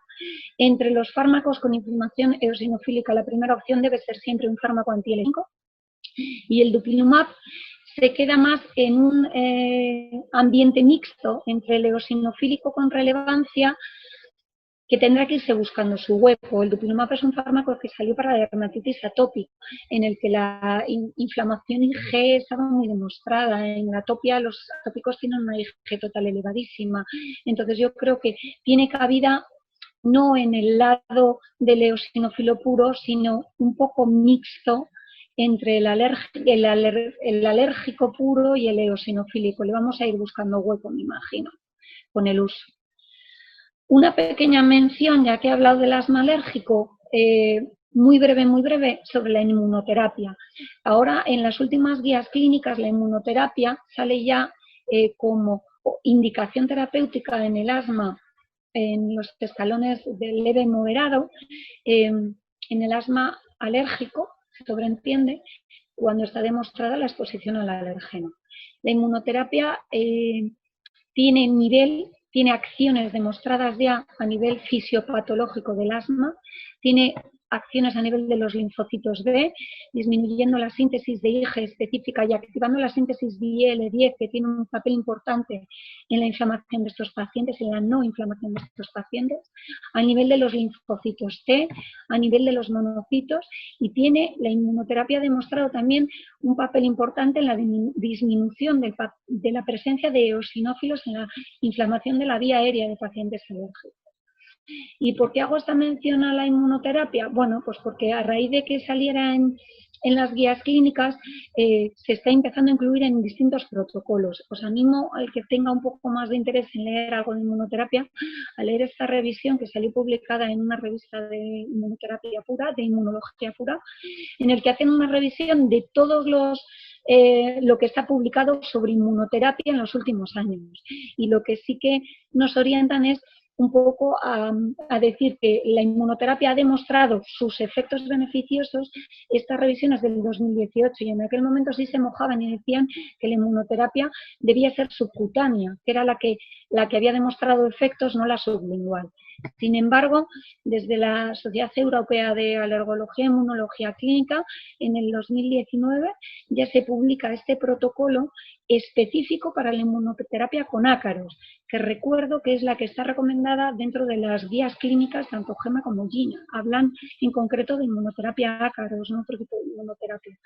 Entre los fármacos con inflamación eosinofílica, la primera opción debe ser siempre un fármaco anti-L5, y el dupilumab se queda más en un ambiente mixto entre el eosinofílico con relevancia, que tendrá que irse buscando su hueco. El dupilumab es un fármaco que salió para la dermatitis atópica, en el que la inflamación IgE estaba muy demostrada. En la atopia los atópicos tienen una IgE total elevadísima. Entonces yo creo que tiene cabida no en el lado del eosinófilo puro, sino un poco mixto entre el alérgico puro y el eosinofílico. Le vamos a ir buscando hueco, me imagino, con el uso. Una pequeña mención, ya que he hablado del asma alérgico, muy breve, sobre la inmunoterapia. Ahora, en las últimas guías clínicas, la inmunoterapia sale ya como indicación terapéutica en el asma, en los escalones de leve y moderado, en el asma alérgico, se sobreentiende, cuando está demostrada la exposición al alérgeno. La inmunoterapia tiene acciones demostradas ya a nivel fisiopatológico del asma, tiene acciones a nivel de los linfocitos B, disminuyendo la síntesis de IgE específica y activando la síntesis de IL-10, que tiene un papel importante en la inflamación de estos pacientes, en la no inflamación de estos pacientes, a nivel de los linfocitos T, a nivel de los monocitos, y tiene la inmunoterapia ha demostrado también un papel importante en la disminución de la presencia de eosinófilos en la inflamación de la vía aérea de pacientes alérgicos. ¿Y por qué hago esta mención a la inmunoterapia? Bueno, pues porque a raíz de que saliera en las guías clínicas se está empezando a incluir en distintos protocolos. Os animo al que tenga un poco más de interés en leer algo de inmunoterapia, a leer esta revisión que salió publicada en una revista de inmunoterapia pura, de inmunología pura, en el que hacen una revisión de todos lo que está publicado sobre inmunoterapia en los últimos años. Y lo que sí que nos orientan es un poco a decir que la inmunoterapia ha demostrado sus efectos beneficiosos. Estas revisiones del 2018, y en aquel momento sí se mojaban y decían que la inmunoterapia debía ser subcutánea, que era la que había demostrado efectos, no la sublingual. Sin embargo, desde la Sociedad Europea de Alergología e Inmunología Clínica, en el 2019 ya se publica este protocolo específico para la inmunoterapia con ácaros, que recuerdo que es la que está recomendada dentro de las guías clínicas tanto GEMA como GINA. Hablan en concreto de inmunoterapia ácaros, no otro tipo de inmunoterapia.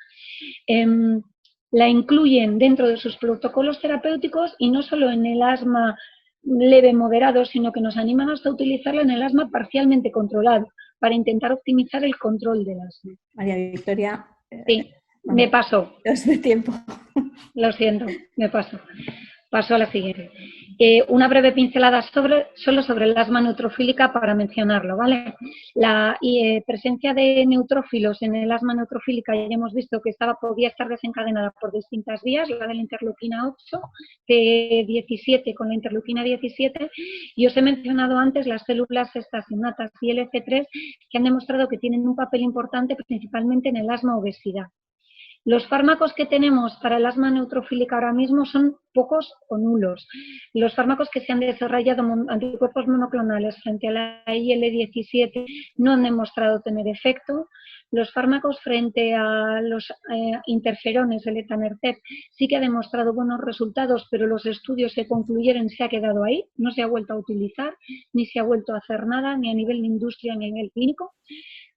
La incluyen dentro de sus protocolos terapéuticos y no solo en el asma leve moderado, sino que nos animan hasta a utilizarla en el asma parcialmente controlado, para intentar optimizar el control del asma. María Victoria. Sí, me paso. De tiempo. Lo siento, me paso. Paso a la siguiente. Una breve pincelada solo sobre el asma neutrofílica para mencionarlo, ¿vale? La presencia de neutrófilos en el asma neutrofílica ya hemos visto que podía estar desencadenada por distintas vías, la de la interleuquina 8, T17 con la interleuquina 17, y os he mencionado antes las células estas innatas y LC3 que han demostrado que tienen un papel importante principalmente en el asma obesidad. Los fármacos que tenemos para el asma neutrofílica ahora mismo son pocos o nulos. Los fármacos que se han desarrollado, anticuerpos monoclonales frente a la IL-17, no han demostrado tener efecto. Los fármacos frente a los interferones, el etanercept, sí que ha demostrado buenos resultados, pero los estudios que concluyeron se ha quedado ahí, no se ha vuelto a utilizar, ni se ha vuelto a hacer nada, ni a nivel de industria ni a nivel clínico.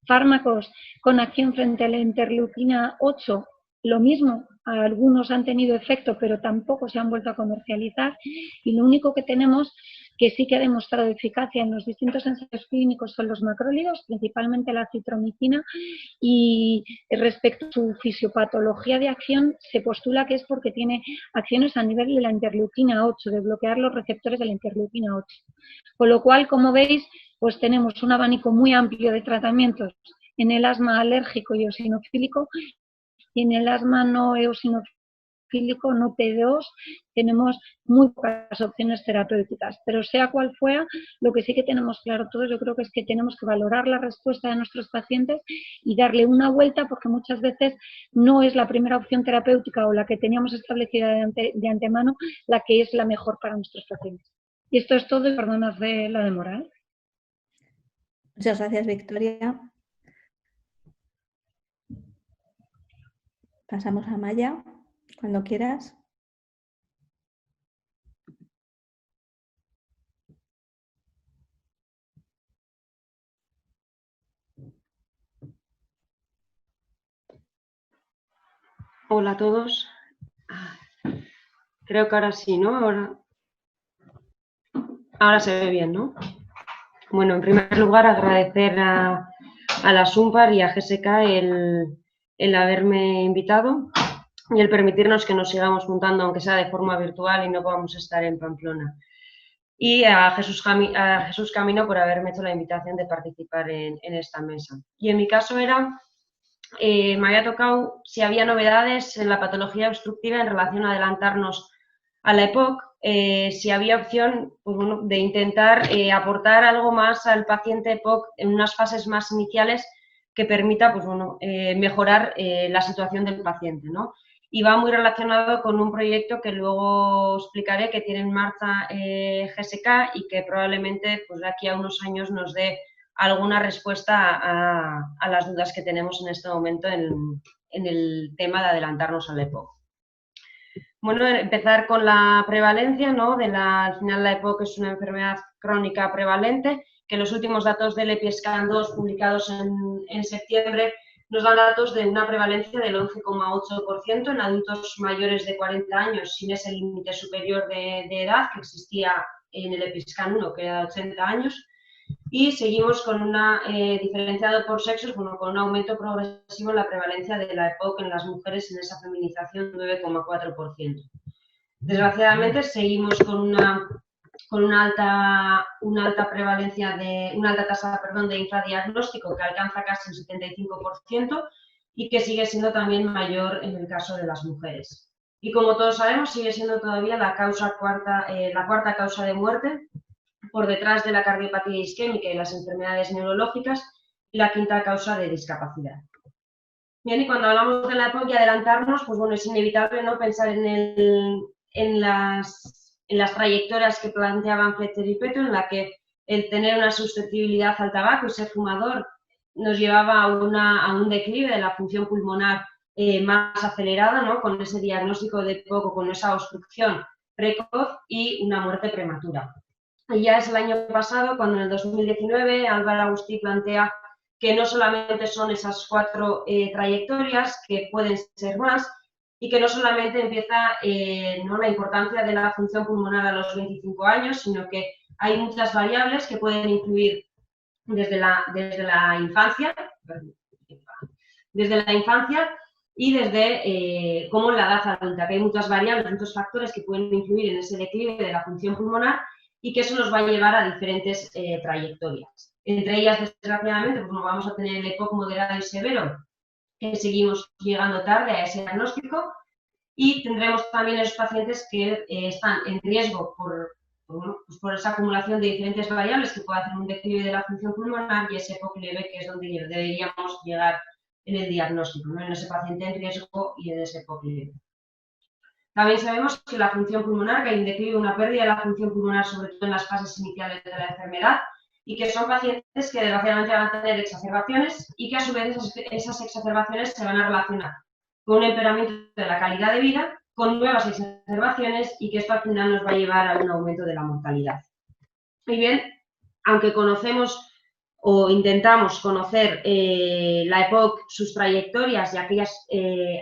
Fármacos con acción frente a la interleuquina 8, lo mismo, algunos han tenido efecto, pero tampoco se han vuelto a comercializar, y lo único que tenemos que sí que ha demostrado eficacia en los distintos ensayos clínicos son los macrólidos, principalmente la citromicina, y respecto a su fisiopatología de acción se postula que es porque tiene acciones a nivel de la interleuquina 8, de bloquear los receptores de la interleuquina 8. Con lo cual, como veis, pues tenemos un abanico muy amplio de tratamientos en el asma alérgico y eosinofílico, y en el asma no eosinofílico, no T2, tenemos muy pocas opciones terapéuticas. Pero sea cual fuera, lo que sí que tenemos claro todos, yo creo que es que tenemos que valorar la respuesta de nuestros pacientes y darle una vuelta, porque muchas veces no es la primera opción terapéutica o la que teníamos establecida de antemano la que es la mejor para nuestros pacientes. Y esto es todo, y perdonad de la demora, ¿eh? Muchas gracias, Victoria. Pasamos a Maya, cuando quieras. Hola a todos. Creo que ahora sí, ¿no? Ahora se ve bien, ¿no? Bueno, en primer lugar, agradecer a la SUNPAR y a GSK el haberme invitado y el permitirnos que nos sigamos juntando, aunque sea de forma virtual y no podamos estar en Pamplona. Y a Jesús Camino por haberme hecho la invitación de participar en esta mesa. Y en mi caso me había tocado si había novedades en la patología obstructiva en relación a adelantarnos a la EPOC, si había opción, pues bueno, de intentar aportar algo más al paciente EPOC en unas fases más iniciales que permita, pues bueno, mejorar la situación del paciente, ¿no? Y va muy relacionado con un proyecto que luego explicaré, que tiene en marcha GSK y que probablemente pues, de aquí a unos años nos dé alguna respuesta a las dudas que tenemos en este momento en el tema de adelantarnos al EPOC. Bueno, empezar con la prevalencia, ¿no? Al final la EPOC es una enfermedad crónica prevalente, que los últimos datos del EPISCAN 2 publicados en septiembre nos dan datos de una prevalencia del 11,8% en adultos mayores de 40 años sin ese límite superior de edad que existía en el EPISCAN 1, que era de 80 años. Y seguimos con una diferenciado por sexos, bueno, con un aumento progresivo en la prevalencia de la EPOC en las mujeres en esa feminización 9,4%. Desgraciadamente seguimos con una alta prevalencia una alta tasa, de infradiagnóstico que alcanza casi el 75% y que sigue siendo también mayor en el caso de las mujeres. Y como todos sabemos, sigue siendo todavía la cuarta causa de muerte, por detrás de la cardiopatía isquémica y las enfermedades neurológicas, y la quinta causa de discapacidad. Bien, y cuando hablamos de la EPOC y adelantarnos, pues bueno, es inevitable no pensar en las trayectorias que planteaban Fletcher y Peto, en la que el tener una susceptibilidad al tabaco y ser fumador nos llevaba a un declive de la función pulmonar más acelerada, ¿no? Con ese diagnóstico de EPOC, con esa obstrucción precoz y una muerte prematura. Y ya es el año pasado, cuando en el 2019 Álvaro Agustí plantea que no solamente son esas 4 trayectorias, que pueden ser más, y que no solamente empieza ¿no? la importancia de la función pulmonar a los 25 años, sino que hay muchas variables que pueden influir desde la infancia y desde cómo en la edad adulta, que hay muchas variables, muchos factores que pueden influir en ese declive de la función pulmonar y que eso nos va a llevar a diferentes trayectorias. Entre ellas, desgraciadamente, pues nos vamos a tener el EPOC moderado y severo, que seguimos llegando tarde a ese diagnóstico, y tendremos también esos pacientes que están en riesgo por esa acumulación de diferentes variables que puede hacer un declive de la función pulmonar, y ese EPOC leve, que es donde deberíamos llegar en el diagnóstico, ¿no? En ese paciente en riesgo y en ese EPOC leve. También sabemos que la función pulmonar, que hay un declive, una pérdida de la función pulmonar, sobre todo en las fases iniciales de la enfermedad, y que son pacientes que desgraciadamente van a tener exacerbaciones y que a su vez esas exacerbaciones se van a relacionar con un empeoramiento de la calidad de vida, con nuevas exacerbaciones, y que esto al final nos va a llevar a un aumento de la mortalidad. Y bien, aunque conocemos o intentamos conocer la EPOC, sus trayectorias y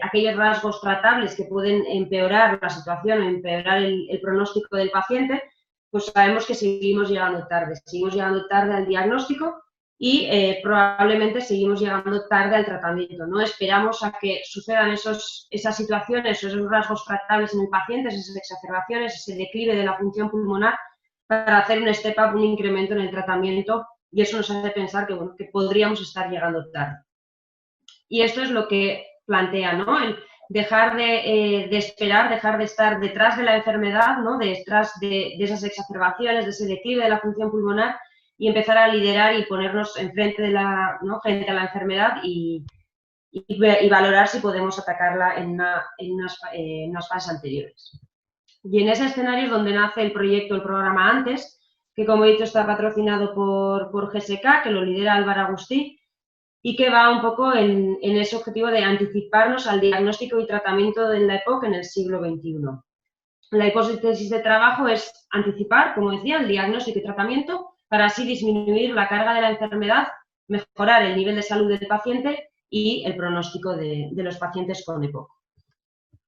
aquellos rasgos tratables que pueden empeorar la situación o empeorar el pronóstico del paciente, pues sabemos que seguimos llegando tarde al diagnóstico y probablemente seguimos llegando tarde al tratamiento, ¿no? Esperamos a que sucedan esas situaciones o esos rasgos tratables en el paciente, esas exacerbaciones, ese declive de la función pulmonar, para hacer un step up, un incremento en el tratamiento, y eso nos hace pensar que, bueno, que podríamos estar llegando tarde. Y esto es lo que plantea, ¿no? El dejar de esperar, dejar de estar detrás de la enfermedad, ¿no? Detrás de esas exacerbaciones, de ese declive de la función pulmonar, y empezar a liderar y ponernos enfrente de ¿no? frente a la enfermedad y valorar si podemos atacarla en unas fases anteriores. Y en ese escenario es donde nace el proyecto, el programa Antes, que como he dicho está patrocinado por GSK, que lo lidera Álvaro Agustí, y que va un poco en ese objetivo de anticiparnos al diagnóstico y tratamiento de la EPOC en el siglo XXI. La hipótesis de trabajo es anticipar, como decía, el diagnóstico y tratamiento para así disminuir la carga de la enfermedad, mejorar el nivel de salud del paciente y el pronóstico de los pacientes con EPOC.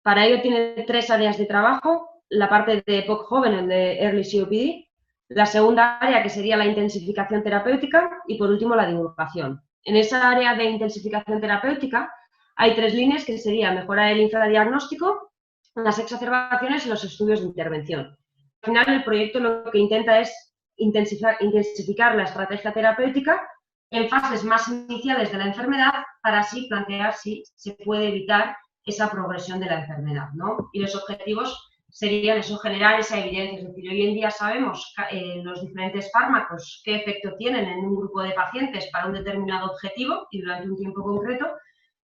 Para ello tiene 3 áreas de trabajo: la parte de EPOC joven, el de Early COPD, la segunda área, que sería la intensificación terapéutica, y por último la divulgación. En esa área de intensificación terapéutica hay 3 líneas, que sería mejorar el infradiagnóstico, las exacerbaciones y los estudios de intervención. Al final, el proyecto lo que intenta es intensificar la estrategia terapéutica en fases más iniciales de la enfermedad, para así plantear si se puede evitar esa progresión de la enfermedad, ¿no? Y los objetivos serían eso, generar esa evidencia. Es decir, hoy en día sabemos los diferentes fármacos qué efecto tienen en un grupo de pacientes para un determinado objetivo y durante un tiempo concreto,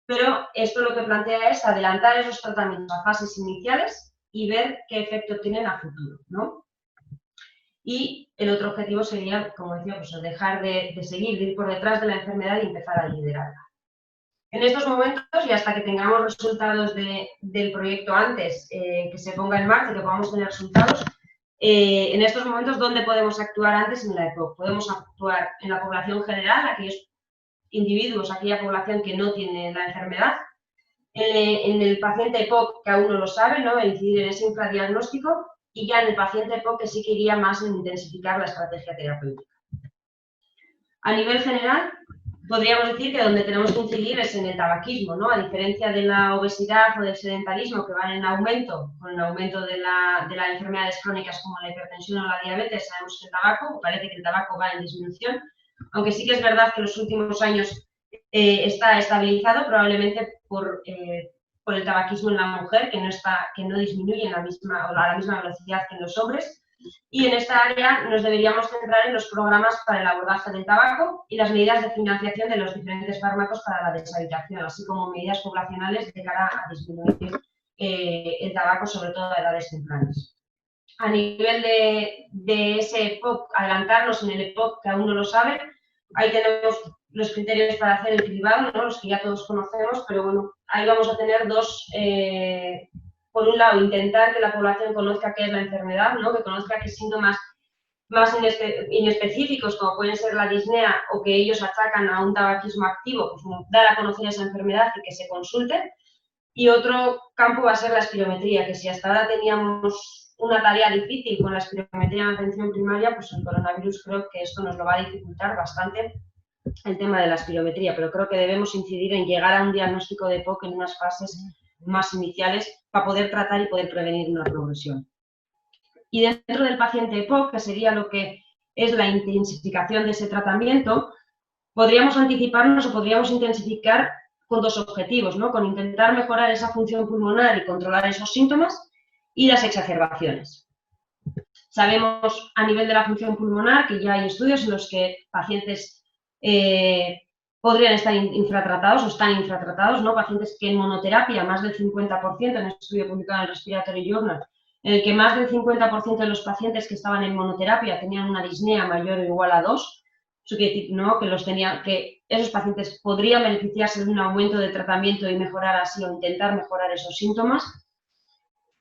pero esto lo que plantea es adelantar esos tratamientos a fases iniciales y ver qué efecto tienen a futuro, ¿no? Y el otro objetivo sería, como decía, pues dejar de seguir, de ir por detrás de la enfermedad y empezar a liderarla. En estos momentos, y hasta que tengamos resultados del proyecto Antes, que se ponga en marcha, que podamos tener resultados, en estos momentos, ¿dónde podemos actuar antes en la EPOC? Podemos actuar en la población general, aquellos individuos, aquella población que no tiene la enfermedad, en el paciente EPOC, que aún no lo sabe, ¿no? Incidir en ese infradiagnóstico, y ya en el paciente EPOC, que sí que iría más en intensificar la estrategia terapéutica. A nivel general, podríamos decir que donde tenemos que incidir es en el tabaquismo, ¿no? A diferencia de la obesidad o del sedentarismo, que van en aumento, con el aumento de las enfermedades crónicas como la hipertensión o la diabetes, sabemos que el tabaco, parece que el tabaco va en disminución, aunque sí que es verdad que en los últimos años está estabilizado, probablemente por el tabaquismo en la mujer, que no disminuye a la misma velocidad que en los hombres. Y en esta área nos deberíamos centrar en los programas para el abordaje del tabaco y las medidas de financiación de los diferentes fármacos para la deshabitación, así como medidas poblacionales de cara a disminuir el tabaco, sobre todo a edades tempranas. a nivel de ese EPOC, adelantarnos en el EPOC, que aún no lo sabe. Ahí tenemos los criterios para hacer el cribado, ¿no? Los que ya todos conocemos, pero bueno, ahí vamos a tener dos, por un lado, intentar que la población conozca qué es la enfermedad, ¿no? Que conozca qué síntomas más inespecíficos, como pueden ser la disnea o que ellos achacan a un tabaquismo activo, pues dar a conocer esa enfermedad y que se consulte. Y otro campo va a ser la espirometría, que si hasta ahora teníamos una tarea difícil con la espirometría en atención primaria, pues el coronavirus creo que esto nos lo va a dificultar bastante el tema de la espirometría, pero creo que debemos incidir en llegar a un diagnóstico de EPOC en unas fases más iniciales para poder tratar y poder prevenir una progresión. Y dentro del paciente EPOC, que sería lo que es la intensificación de ese tratamiento, podríamos anticiparnos o podríamos intensificar con dos objetivos, ¿no? Con intentar mejorar esa función pulmonar y controlar esos síntomas y las exacerbaciones. Sabemos a nivel de la función pulmonar que ya hay estudios en los que pacientes podrían estar infratratados o están infratratados, ¿no? Pacientes que en monoterapia, más del 50%, en el estudio publicado en el Respiratory Journal, en el que más del 50% de los pacientes que estaban en monoterapia tenían una disnea mayor o igual a 2, eso quiere decir, ¿no? Que esos pacientes podrían beneficiarse de un aumento de tratamiento y mejorar así o intentar mejorar esos síntomas.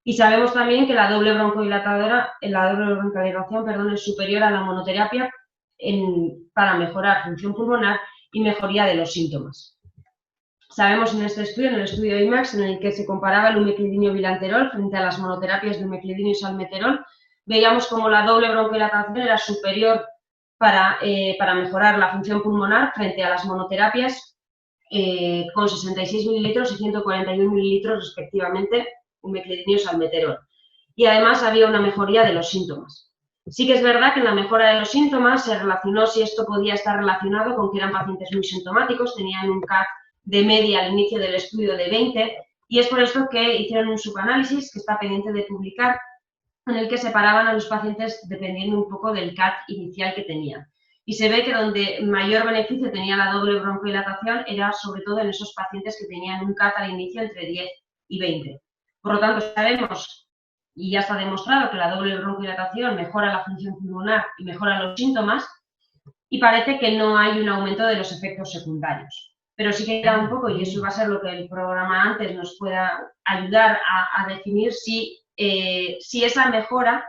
Y sabemos también que la doble broncodilatación, es superior a la monoterapia para mejorar función pulmonar y mejoría de los síntomas. Sabemos en este estudio, en el estudio IMAX, en el que se comparaba el umeclidinio bilanterol frente a las monoterapias de umeclidinio y salmeterol, veíamos como la doble broncodilatación era superior para mejorar la función pulmonar frente a las monoterapias con 66 mililitros y 141 mililitros respectivamente, umeclidinio y salmeterol. Y además había una mejoría de los síntomas. Sí que es verdad que en la mejora de los síntomas se relacionó si esto podía estar relacionado con que eran pacientes muy sintomáticos, tenían un CAT de media al inicio del estudio de 20, y es por esto que hicieron un subanálisis que está pendiente de publicar, en el que separaban a los pacientes dependiendo un poco del CAT inicial que tenían. Y se ve que donde mayor beneficio tenía la doble broncodilatación era sobre todo en esos pacientes que tenían un CAT al inicio entre 10 y 20. Por lo tanto, sabemos, y ya está demostrado, que la doble broncodilatación mejora la función pulmonar y mejora los síntomas, y parece que no hay un aumento de los efectos secundarios. Pero sí queda un poco, y eso va a ser lo que el programa antes nos pueda ayudar a definir si esa mejora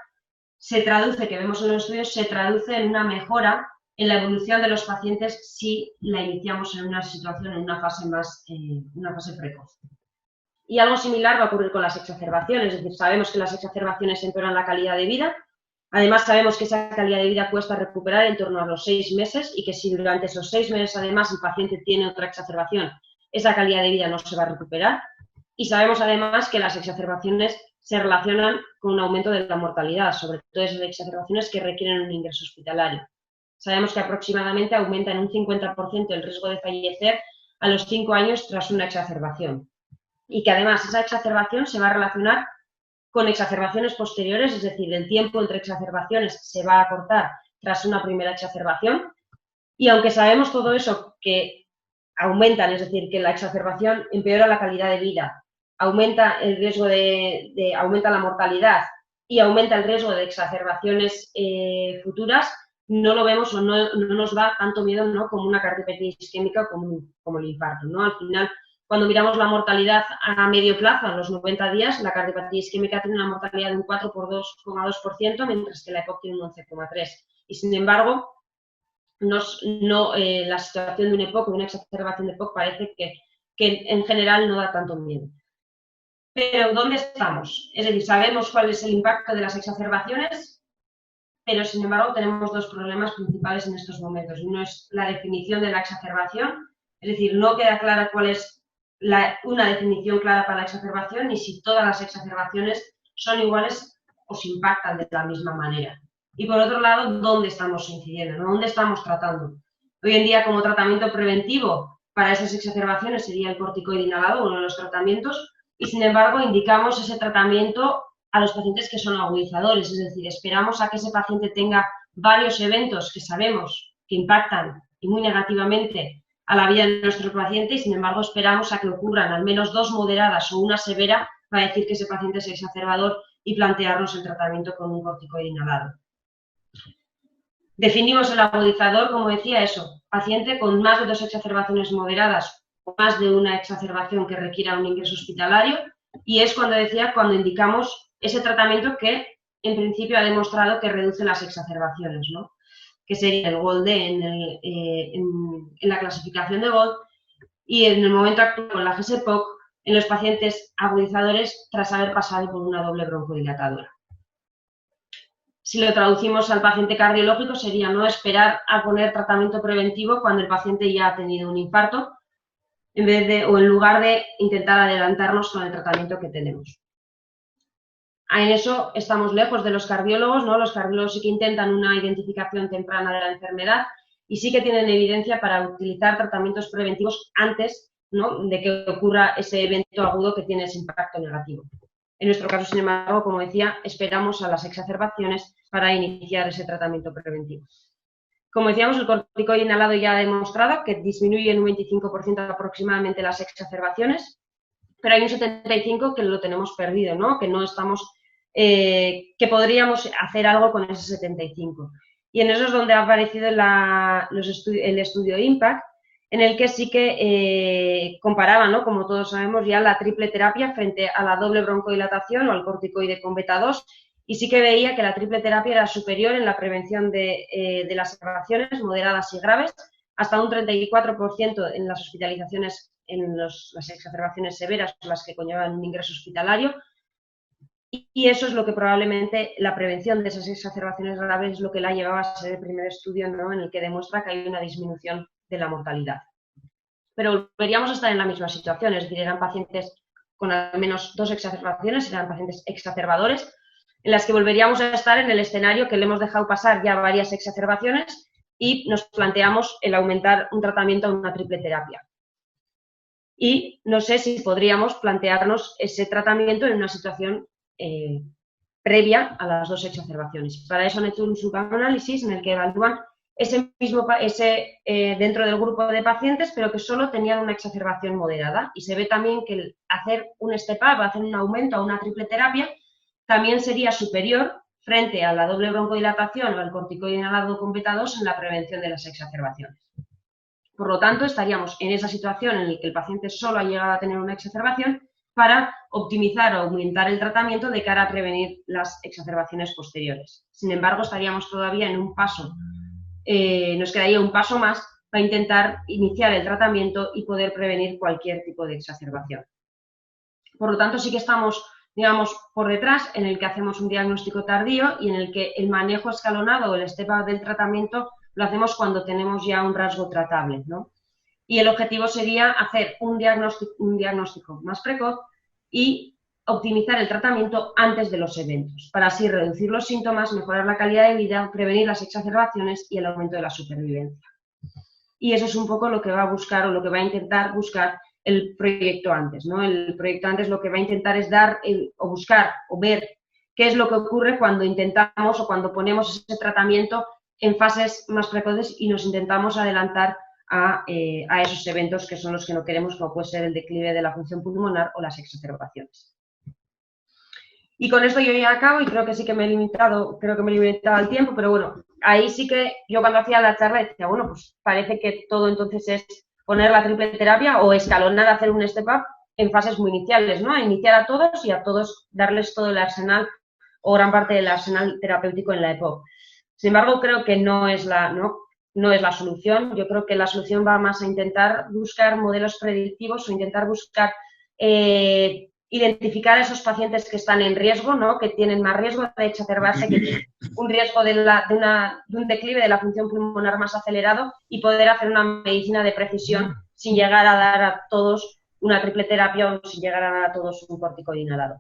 se traduce, que vemos en los estudios, se traduce en una mejora en la evolución de los pacientes si la iniciamos en una situación, en una fase precoz. Y algo similar va a ocurrir con las exacerbaciones, es decir, sabemos que las exacerbaciones empeoran la calidad de vida. Además, sabemos que esa calidad de vida cuesta recuperar en torno a los 6 meses y que si durante esos 6 meses, además, el paciente tiene otra exacerbación, esa calidad de vida no se va a recuperar. Y sabemos, además, que las exacerbaciones se relacionan con un aumento de la mortalidad, sobre todo esas exacerbaciones que requieren un ingreso hospitalario. Sabemos que aproximadamente aumenta en un 50% el riesgo de fallecer a los 5 años tras una exacerbación. Y que, además, esa exacerbación se va a relacionar con exacerbaciones posteriores, es decir, el tiempo entre exacerbaciones se va a acortar tras una primera exacerbación. Y aunque sabemos todo eso, que aumentan, es decir, que la exacerbación empeora la calidad de vida, aumenta el riesgo aumenta la mortalidad y aumenta el riesgo de exacerbaciones futuras, no lo vemos o no nos da tanto miedo, ¿no?, como una cardiopatía isquémica como el infarto, ¿no? Al final, cuando miramos la mortalidad a medio plazo, a los 90 días, la cardiopatía isquémica tiene una mortalidad de un 4 por 2,2%, mientras que la EPOC tiene un 11,3%. Y sin embargo, la situación de un EPOC o de una exacerbación de EPOC parece que en general no da tanto miedo. Pero ¿dónde estamos? Es decir, sabemos cuál es el impacto de las exacerbaciones, pero sin embargo tenemos dos problemas principales en estos momentos. Uno es la definición de la exacerbación, es decir, no queda clara cuál es una definición clara para la exacerbación y si todas las exacerbaciones son iguales o se impactan de la misma manera. Y por otro lado, ¿dónde estamos incidiendo? ¿No? ¿Dónde estamos tratando? Hoy en día, como tratamiento preventivo para esas exacerbaciones sería el corticoide inhalado, uno de los tratamientos, y sin embargo indicamos ese tratamiento a los pacientes que son agudizadores, es decir, esperamos a que ese paciente tenga varios eventos que sabemos que impactan y muy negativamente a la vida de nuestro paciente y sin embargo esperamos a que ocurran al menos 2 moderadas o una severa para decir que ese paciente es exacerbador y plantearnos el tratamiento con un corticoide inhalado. Definimos el agudizador, como decía, eso, paciente con más de 2 exacerbaciones moderadas o más de una exacerbación que requiera un ingreso hospitalario, y es cuando indicamos ese tratamiento que en principio ha demostrado que reduce las exacerbaciones, ¿no? Que sería el GOLD en la clasificación de GOLD, y en el momento actual con la GSPOC en los pacientes agudizadores tras haber pasado por una doble broncodilatadora. Si lo traducimos al paciente cardiológico sería no esperar a poner tratamiento preventivo cuando el paciente ya ha tenido un infarto, en lugar de intentar adelantarnos con el tratamiento que tenemos. En eso estamos lejos de los cardiólogos, ¿no? Los cardiólogos sí que intentan una identificación temprana de la enfermedad y sí que tienen evidencia para utilizar tratamientos preventivos antes, ¿no?, de que ocurra ese evento agudo que tiene ese impacto negativo. En nuestro caso, sin embargo, como decía, esperamos a las exacerbaciones para iniciar ese tratamiento preventivo. Como decíamos, el corticoide inhalado ya ha demostrado que disminuye en un 25% aproximadamente las exacerbaciones, pero hay un 75% que lo tenemos perdido, ¿no? Que no estamos, que podríamos hacer algo con ese 75%. Y en eso es donde ha aparecido el estudio IMPACT, en el que sí que comparaba, ¿no?, como todos sabemos ya, la triple terapia frente a la doble broncodilatación o al corticoide con beta-2, y sí que veía que la triple terapia era superior en la prevención de las exacerbaciones moderadas y graves, hasta un 34% en las hospitalizaciones, en las exacerbaciones severas, las que conllevan un ingreso hospitalario, y eso es lo que probablemente la prevención de esas exacerbaciones graves es lo que la llevaba a ser el primer estudio, ¿no?, en el que demuestra que hay una disminución de la mortalidad. Pero volveríamos a estar en la misma situación, es decir, eran pacientes con al menos 2 exacerbaciones, eran pacientes exacerbadores, en las que volveríamos a estar en el escenario que le hemos dejado pasar ya varias exacerbaciones y nos planteamos el aumentar un tratamiento a una triple terapia. Y no sé si podríamos plantearnos ese tratamiento en una situación previa a las 2 exacerbaciones. Para eso han hecho un subanálisis en el que evalúan dentro del grupo de pacientes, pero que solo tenían una exacerbación moderada. Y se ve también que el hacer un step-up, hacer un aumento a una triple terapia, también sería superior frente a la doble broncodilatación o al corticoide inhalado con beta-2 en la prevención de las exacerbaciones. Por lo tanto, estaríamos en esa situación en la que el paciente solo ha llegado a tener una exacerbación para optimizar o aumentar el tratamiento de cara a prevenir las exacerbaciones posteriores. Sin embargo, estaríamos todavía en un paso, nos quedaría un paso más para intentar iniciar el tratamiento y poder prevenir cualquier tipo de exacerbación. Por lo tanto, sí que estamos, digamos, por detrás, en el que hacemos un diagnóstico tardío y en el que el manejo escalonado o el step-up del tratamiento lo hacemos cuando tenemos ya un rasgo tratable, ¿no? Y el objetivo sería hacer un diagnóstico más precoz y optimizar el tratamiento antes de los eventos, para así reducir los síntomas, mejorar la calidad de vida, prevenir las exacerbaciones y el aumento de la supervivencia. Y eso es un poco lo que va a buscar o lo que va a intentar buscar el proyecto antes, ¿no? El proyecto antes lo que va a intentar es buscar o ver qué es lo que ocurre cuando intentamos o cuando ponemos ese tratamiento en fases más precoces y nos intentamos adelantar a esos eventos que son los que no queremos, como puede ser el declive de la función pulmonar o las exacerbaciones. Y con esto yo ya acabo y creo que sí que me he limitado, al tiempo, pero bueno, ahí sí que yo cuando hacía la charla decía, bueno, pues parece que todo entonces es poner la triple terapia o escalonar, hacer un step-up en fases muy iniciales, ¿no? A iniciar a todos y a todos darles todo el arsenal o gran parte del arsenal terapéutico en la EPOC. Sin embargo, creo que no es la solución. Yo creo que la solución va más a intentar buscar modelos predictivos o intentar buscar identificar a esos pacientes que están en riesgo, ¿no?, que tienen más riesgo de exacerbarse, que tienen un riesgo de un declive de la función pulmonar más acelerado y poder hacer una medicina de precisión sin llegar a dar a todos una triple terapia o sin llegar a dar a todos un corticoide inhalado.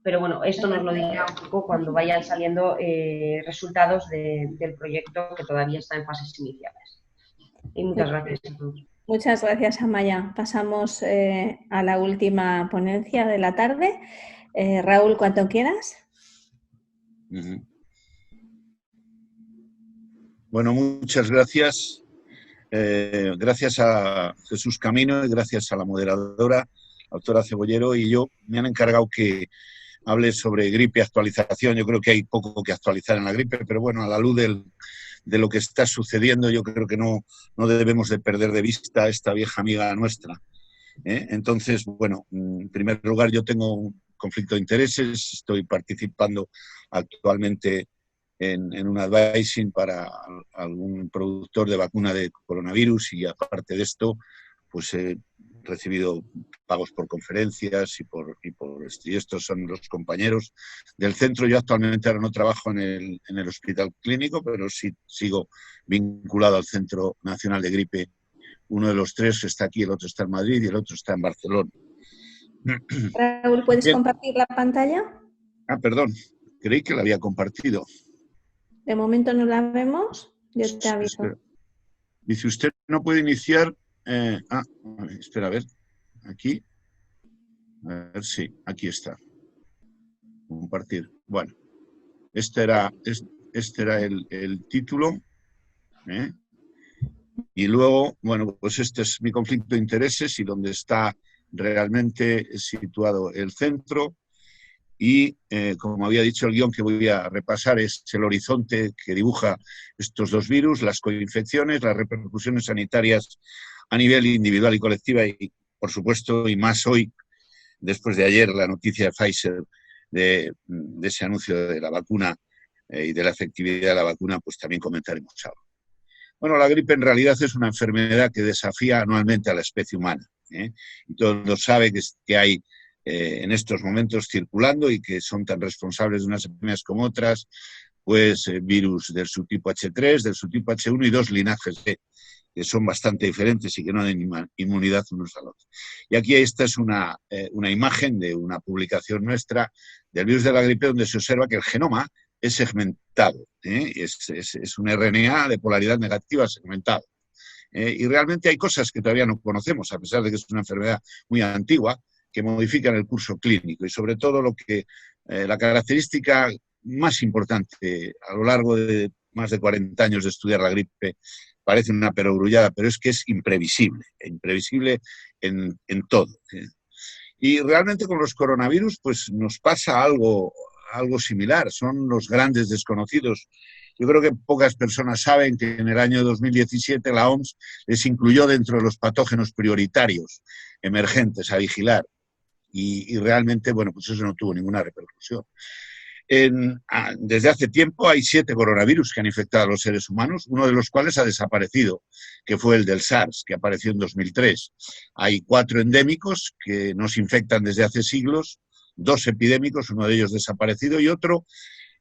Pero bueno, esto nos lo dirá un poco cuando vayan saliendo resultados del proyecto que todavía está en fases iniciales. Y muchas gracias a todos. Muchas gracias, Amaya. Pasamos a la última ponencia de la tarde. Raúl, cuando quieras. Bueno, muchas gracias. Gracias a Jesús Camino y gracias a la moderadora, autora Cebollero, y yo me han encargado que hable sobre gripe y actualización. Yo creo que hay poco que actualizar en la gripe, pero bueno, a la luz de lo que está sucediendo, yo creo que no debemos de perder de vista a esta vieja amiga nuestra. Entonces, bueno, en primer lugar, yo tengo un conflicto de intereses, estoy participando actualmente en un advising para algún productor de vacuna de coronavirus y aparte de esto, pues he recibido pagos por conferencias y estos son los compañeros del centro. Yo actualmente ahora no trabajo en el hospital clínico, pero sí sigo vinculado al Centro Nacional de Gripe. Uno de los tres está aquí, el otro está en Madrid y el otro está en Barcelona. Raúl, ¿puedes compartir la pantalla? Perdón, creí que la había compartido. De momento no la vemos, yo te aviso. Dice, usted no puede iniciar... espera, a ver, aquí. A ver, sí, aquí está. Compartir. Bueno, este era el título. Y luego, bueno, pues este es mi conflicto de intereses y donde está realmente situado el centro. Y, como había dicho, el guión que voy a repasar es el horizonte que dibuja estos dos virus, las coinfecciones, las repercusiones sanitarias a nivel individual y colectiva y, por supuesto, y más hoy, después de ayer, la noticia de Pfizer de ese anuncio de la vacuna y de la efectividad de la vacuna, pues también comentaremos algo. Bueno, la gripe en realidad es una enfermedad que desafía anualmente a la especie humana. Y todo el mundo sabe que hay en estos momentos circulando y que son tan responsables de unas epidemias como otras, pues virus del subtipo H3, del subtipo H1 y 2 linajes B, que son bastante diferentes y que no dan inmunidad unos a los otros. Y aquí esta es una imagen de una publicación nuestra del virus de la gripe donde se observa que el genoma es segmentado, es un RNA de polaridad negativa segmentado. Y realmente hay cosas que todavía no conocemos, a pesar de que es una enfermedad muy antigua, que modifican el curso clínico y sobre todo la característica más importante a lo largo de más de 40 años de estudiar la gripe, parece una perogrullada, pero es que es imprevisible en todo. Y realmente con los coronavirus pues nos pasa algo similar, son los grandes desconocidos. Yo creo que pocas personas saben que en el año 2017 la OMS les incluyó dentro de los patógenos prioritarios emergentes a vigilar. Y realmente, bueno, pues eso no tuvo ninguna repercusión. Desde hace tiempo hay 7 coronavirus que han infectado a los seres humanos, uno de los cuales ha desaparecido, que fue el del SARS, que apareció en 2003. Hay 4 endémicos que nos infectan desde hace siglos, 2 epidémicos, uno de ellos desaparecido y otro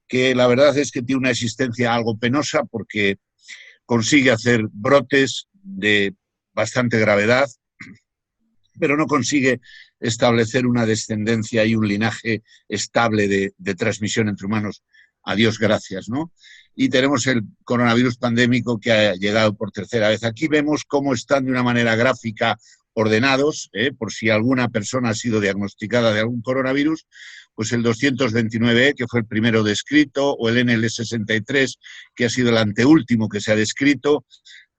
que la verdad es que tiene una existencia algo penosa porque consigue hacer brotes de bastante gravedad, pero no consigue establecer una descendencia y un linaje estable de transmisión entre humanos, a Dios gracias, ¿no? Y tenemos el coronavirus pandémico que ha llegado por tercera vez. Aquí vemos cómo están de una manera gráfica ordenados, por si alguna persona ha sido diagnosticada de algún coronavirus, pues el 229E, que fue el primero descrito, o el NL63, que ha sido el anteúltimo que se ha descrito,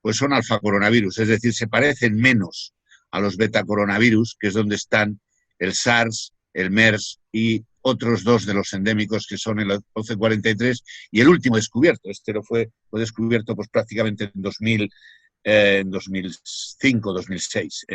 pues son alfa-coronavirus, es decir, se parecen menos a los beta-coronavirus, que es donde están el SARS, el MERS y otros 2 de los endémicos que son el 1143 y el último descubierto. Este fue descubierto pues prácticamente en 2005, 2006.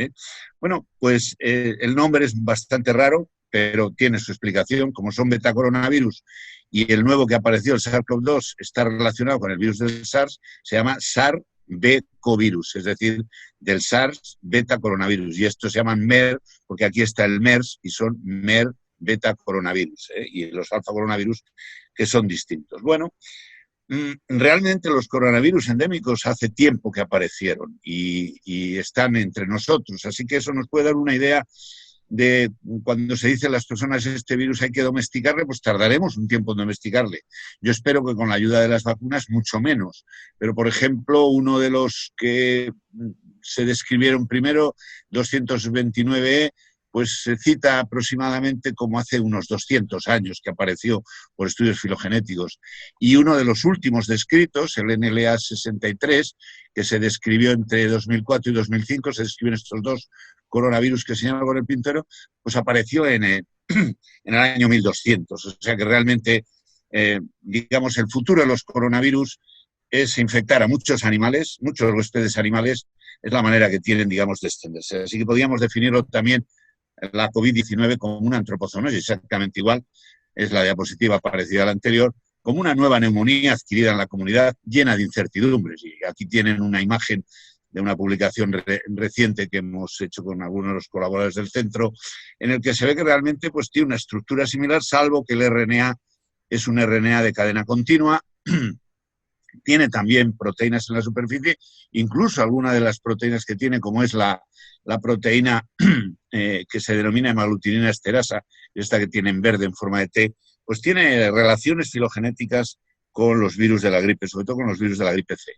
Bueno, pues el nombre es bastante raro, pero tiene su explicación. Como son beta-coronavirus y el nuevo que apareció, el SARS-CoV-2, está relacionado con el virus del SARS, se llama SARS-B-covirus, es decir, del SARS beta-coronavirus. Y estos se llaman MER, porque aquí está el MERS y son MER beta-coronavirus, y los alfa-coronavirus que son distintos. Bueno, realmente los coronavirus endémicos hace tiempo que aparecieron y están entre nosotros, así que eso nos puede dar una idea de cuando se dice a las personas este virus hay que domesticarle, pues tardaremos un tiempo en domesticarle. Yo espero que con la ayuda de las vacunas mucho menos, pero por ejemplo uno de los que se describieron primero, 229E, pues se cita aproximadamente como hace unos 200 años que apareció por estudios filogenéticos. Y uno de los últimos descritos, el NLA63, que se describió entre 2004 y 2005, se describen estos 2 coronavirus que señala con el pintero, pues apareció en en el año 1200. O sea que realmente, digamos, el futuro de los coronavirus es infectar a muchos animales, muchos huéspedes animales, es la manera que tienen, digamos, de extenderse. Así que podríamos definirlo también la COVID-19 como una antropozoonosis, exactamente igual, es la diapositiva parecida a la anterior, como una nueva neumonía adquirida en la comunidad llena de incertidumbres. Y aquí tienen una imagen de una publicación reciente que hemos hecho con algunos de los colaboradores del centro, en el que se ve que realmente pues, tiene una estructura similar, salvo que el RNA es un RNA de cadena continua, tiene también proteínas en la superficie, incluso alguna de las proteínas que tiene, como es la proteína que se denomina hemaglutinina esterasa, esta que tiene en verde en forma de T, pues tiene relaciones filogenéticas con los virus de la gripe, sobre todo con los virus de la gripe C.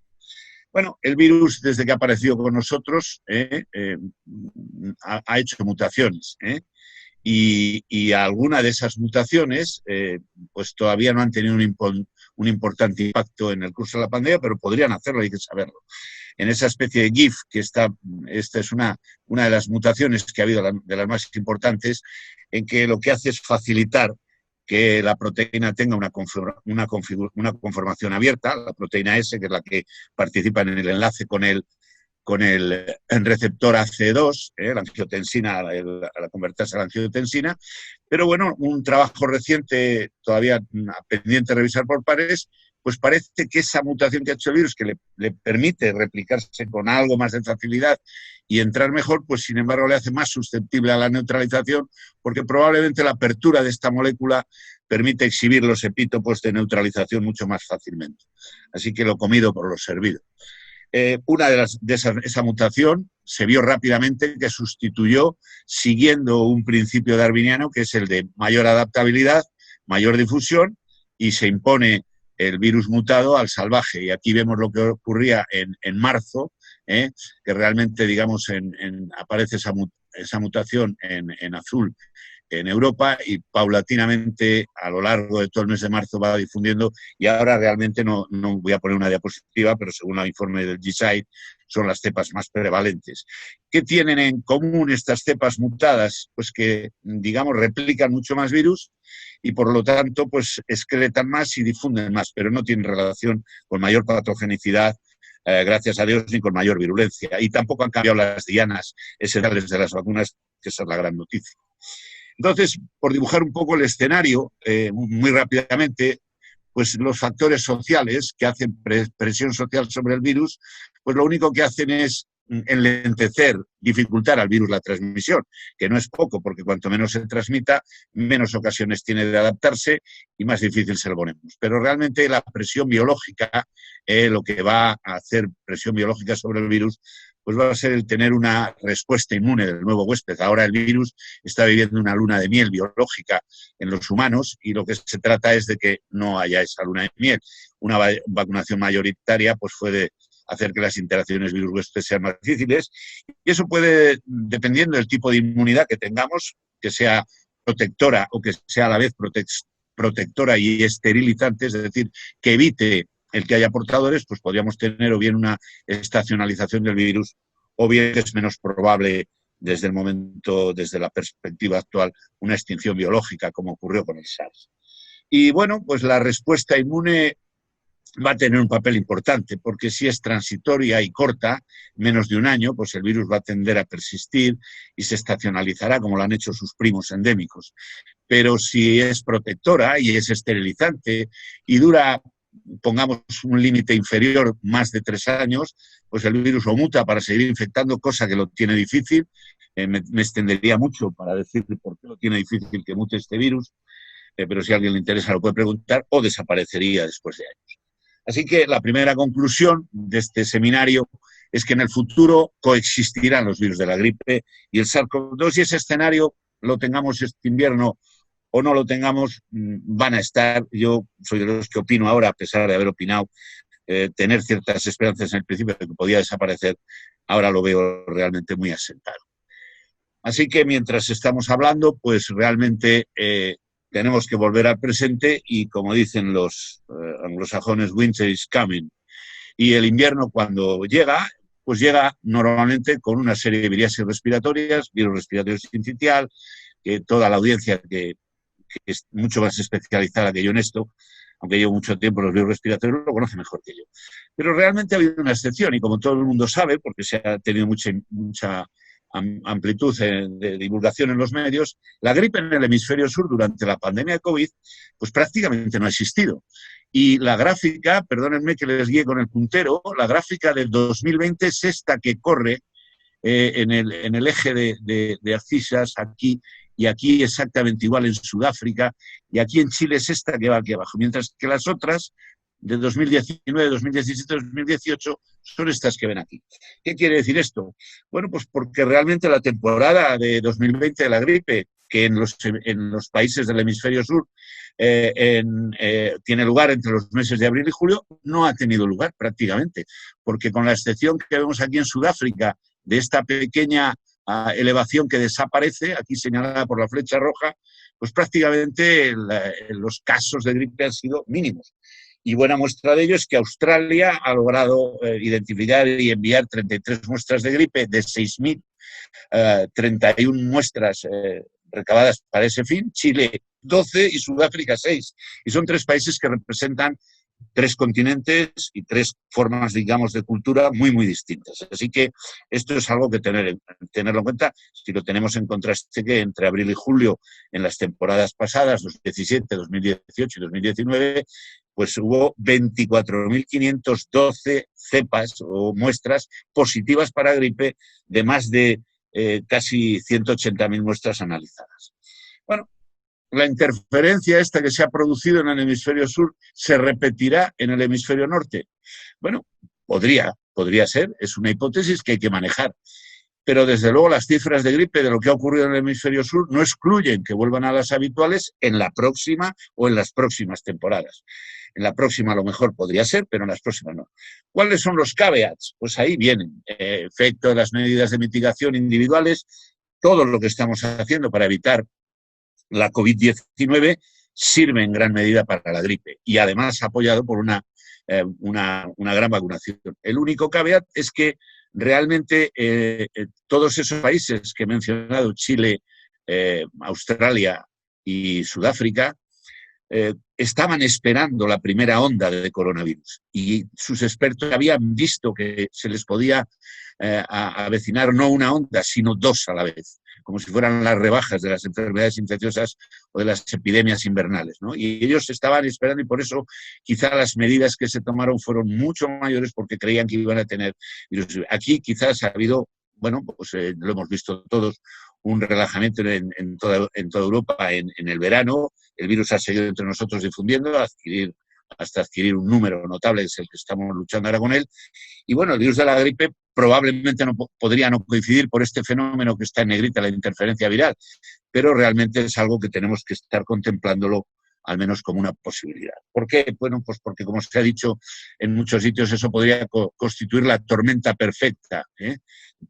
Bueno, el virus, desde que ha aparecido con nosotros, ha hecho mutaciones, y alguna de esas mutaciones pues todavía no han tenido un importante impacto en el curso de la pandemia, pero podrían hacerlo, hay que saberlo. En esa especie de GIF, que esta es una de las mutaciones que ha habido, de las más importantes, en que lo que hace es facilitar que la proteína tenga una conformación abierta, la proteína S, que es la que participa en el enlace con el receptor AC2, la angiotensina, la convertirse a la angiotensina. Pero bueno, un trabajo reciente, todavía pendiente de revisar por pares, pues parece que esa mutación que ha hecho el virus, que le permite replicarse con algo más de facilidad y entrar mejor, pues sin embargo le hace más susceptible a la neutralización, porque probablemente la apertura de esta molécula permite exhibir los epítopos de neutralización mucho más fácilmente. Así que lo comido por lo servido. Una de esa mutación se vio rápidamente que sustituyó, siguiendo un principio darwiniano, que es el de mayor adaptabilidad, mayor difusión, y se impone el virus mutado al salvaje. Y aquí vemos lo que ocurría en marzo, que realmente, digamos, aparece esa mutación en azul en Europa, y paulatinamente a lo largo de todo el mes de marzo va difundiendo, y ahora realmente no voy a poner una diapositiva, pero según el informe del GSAID son las cepas más prevalentes. ¿Qué tienen en común estas cepas mutadas? Pues que, digamos, replican mucho más virus y por lo tanto pues excretan más y difunden más, pero no tienen relación con mayor patogenicidad, gracias a Dios, ni con mayor virulencia. Y tampoco han cambiado las dianas esenciales de las vacunas, que esa es la gran noticia. Entonces, por dibujar un poco el escenario, muy rápidamente, pues los factores sociales que hacen presión social sobre el virus, pues lo único que hacen es enlentecer, dificultar al virus la transmisión, que no es poco, porque cuanto menos se transmita, menos ocasiones tiene de adaptarse y más difícil se lo ponemos. Pero realmente la presión biológica, lo que va a hacer presión biológica sobre el virus, pues va a ser el tener una respuesta inmune del nuevo huésped. Ahora el virus está viviendo una luna de miel biológica en los humanos y lo que se trata es de que no haya esa luna de miel. Una vacunación mayoritaria pues puede hacer que las interacciones virus-huésped sean más difíciles, y eso puede, dependiendo del tipo de inmunidad que tengamos, que sea protectora o que sea a la vez protectora y esterilizante, es decir, que evite el que haya portadores, pues podríamos tener o bien una estacionalización del virus o bien, es menos probable desde la perspectiva actual, una extinción biológica como ocurrió con el SARS. Y bueno, pues la respuesta inmune va a tener un papel importante, porque si es transitoria y corta, menos de un año, pues el virus va a tender a persistir y se estacionalizará como lo han hecho sus primos endémicos. Pero si es protectora y es esterilizante y dura, pongamos un límite inferior, más de 3 años, pues el virus o muta para seguir infectando, cosa que lo tiene difícil. Me extendería mucho para decir por qué lo tiene difícil que mute este virus, pero si a alguien le interesa lo puede preguntar, o desaparecería después de años. Así que la primera conclusión de este seminario es que en el futuro coexistirán los virus de la gripe y el SARS-CoV-2, y ese escenario, lo tengamos este invierno o no lo tengamos, van a estar. Yo soy de los que opino ahora, a pesar de haber opinado, tener ciertas esperanzas en el principio de que podía desaparecer, ahora lo veo realmente muy asentado. Así que mientras estamos hablando, pues realmente tenemos que volver al presente y, como dicen los anglosajones, winter is coming. Y el invierno, cuando llega, pues llega normalmente con una serie de viriasis respiratorias, virus respiratorio sincitial, que toda la audiencia que es mucho más especializada que yo en esto, aunque llevo mucho tiempo en los virus respiratorios, lo conoce mejor que yo. Pero realmente ha habido una excepción, y como todo el mundo sabe, porque se ha tenido mucha amplitud de divulgación en los medios, la gripe en el hemisferio sur durante la pandemia de COVID, pues prácticamente no ha existido. Y la gráfica, perdónenme que les guíe con el puntero, la gráfica del 2020 es esta que corre en el eje de abscisas aquí, y aquí exactamente igual en Sudáfrica, y aquí en Chile es esta que va aquí abajo, mientras que las otras de 2019, 2017, 2018 son estas que ven aquí. ¿Qué quiere decir esto? Bueno, pues porque realmente la temporada de 2020 de la gripe, que en los países del hemisferio sur tiene lugar entre los meses de abril y julio, no ha tenido lugar prácticamente, porque con la excepción que vemos aquí en Sudáfrica de esta pequeña elevación que desaparece, aquí señalada por la flecha roja, pues prácticamente los casos de gripe han sido mínimos. Y buena muestra de ello es que Australia ha logrado identificar y enviar 33 muestras de gripe de 6.000, 31 muestras recabadas para ese fin, Chile 12 y Sudáfrica 6. Y son 3 países que representan 3 continentes y 3 formas, digamos, de cultura muy, muy distintas. Así que esto es algo que tenerlo en cuenta si lo tenemos en contraste que entre abril y julio en las temporadas pasadas, 2017, 2018 y 2019, pues hubo 24.512 cepas o muestras positivas para gripe de más de casi 180.000 muestras analizadas. Bueno, la interferencia esta que se ha producido en el hemisferio sur se repetirá en el hemisferio norte. Bueno, podría ser, es una hipótesis que hay que manejar. Pero desde luego las cifras de gripe de lo que ha ocurrido en el hemisferio sur no excluyen que vuelvan a las habituales en la próxima o en las próximas temporadas. En la próxima a lo mejor podría ser, pero en las próximas no. ¿Cuáles son los caveats? Pues ahí vienen. Efecto de las medidas de mitigación individuales, todo lo que estamos haciendo para evitar la COVID-19 sirve en gran medida para la gripe y además apoyado por una gran vacunación. El único caveat es que realmente todos esos países que he mencionado, Chile, Australia y Sudáfrica, estaban esperando la primera onda de coronavirus y sus expertos habían visto que se les podía avecinar no una onda, sino 2 a la vez, como si fueran las rebajas de las enfermedades infecciosas o de las epidemias invernales, ¿no? Y ellos estaban esperando y por eso quizá las medidas que se tomaron fueron mucho mayores porque creían que iban a tener virus. Aquí quizás ha habido, bueno, pues lo hemos visto todos, un relajamiento en toda Europa en el verano. El virus ha seguido entre nosotros difundiendo hasta adquirir un número notable, es el que estamos luchando ahora con él. Y bueno, el virus de la gripe probablemente podría no coincidir por este fenómeno que está en negrita, la interferencia viral, pero realmente es algo que tenemos que estar contemplándolo al menos como una posibilidad. ¿Por qué? Bueno, pues porque como se ha dicho en muchos sitios, eso podría constituir la tormenta perfecta,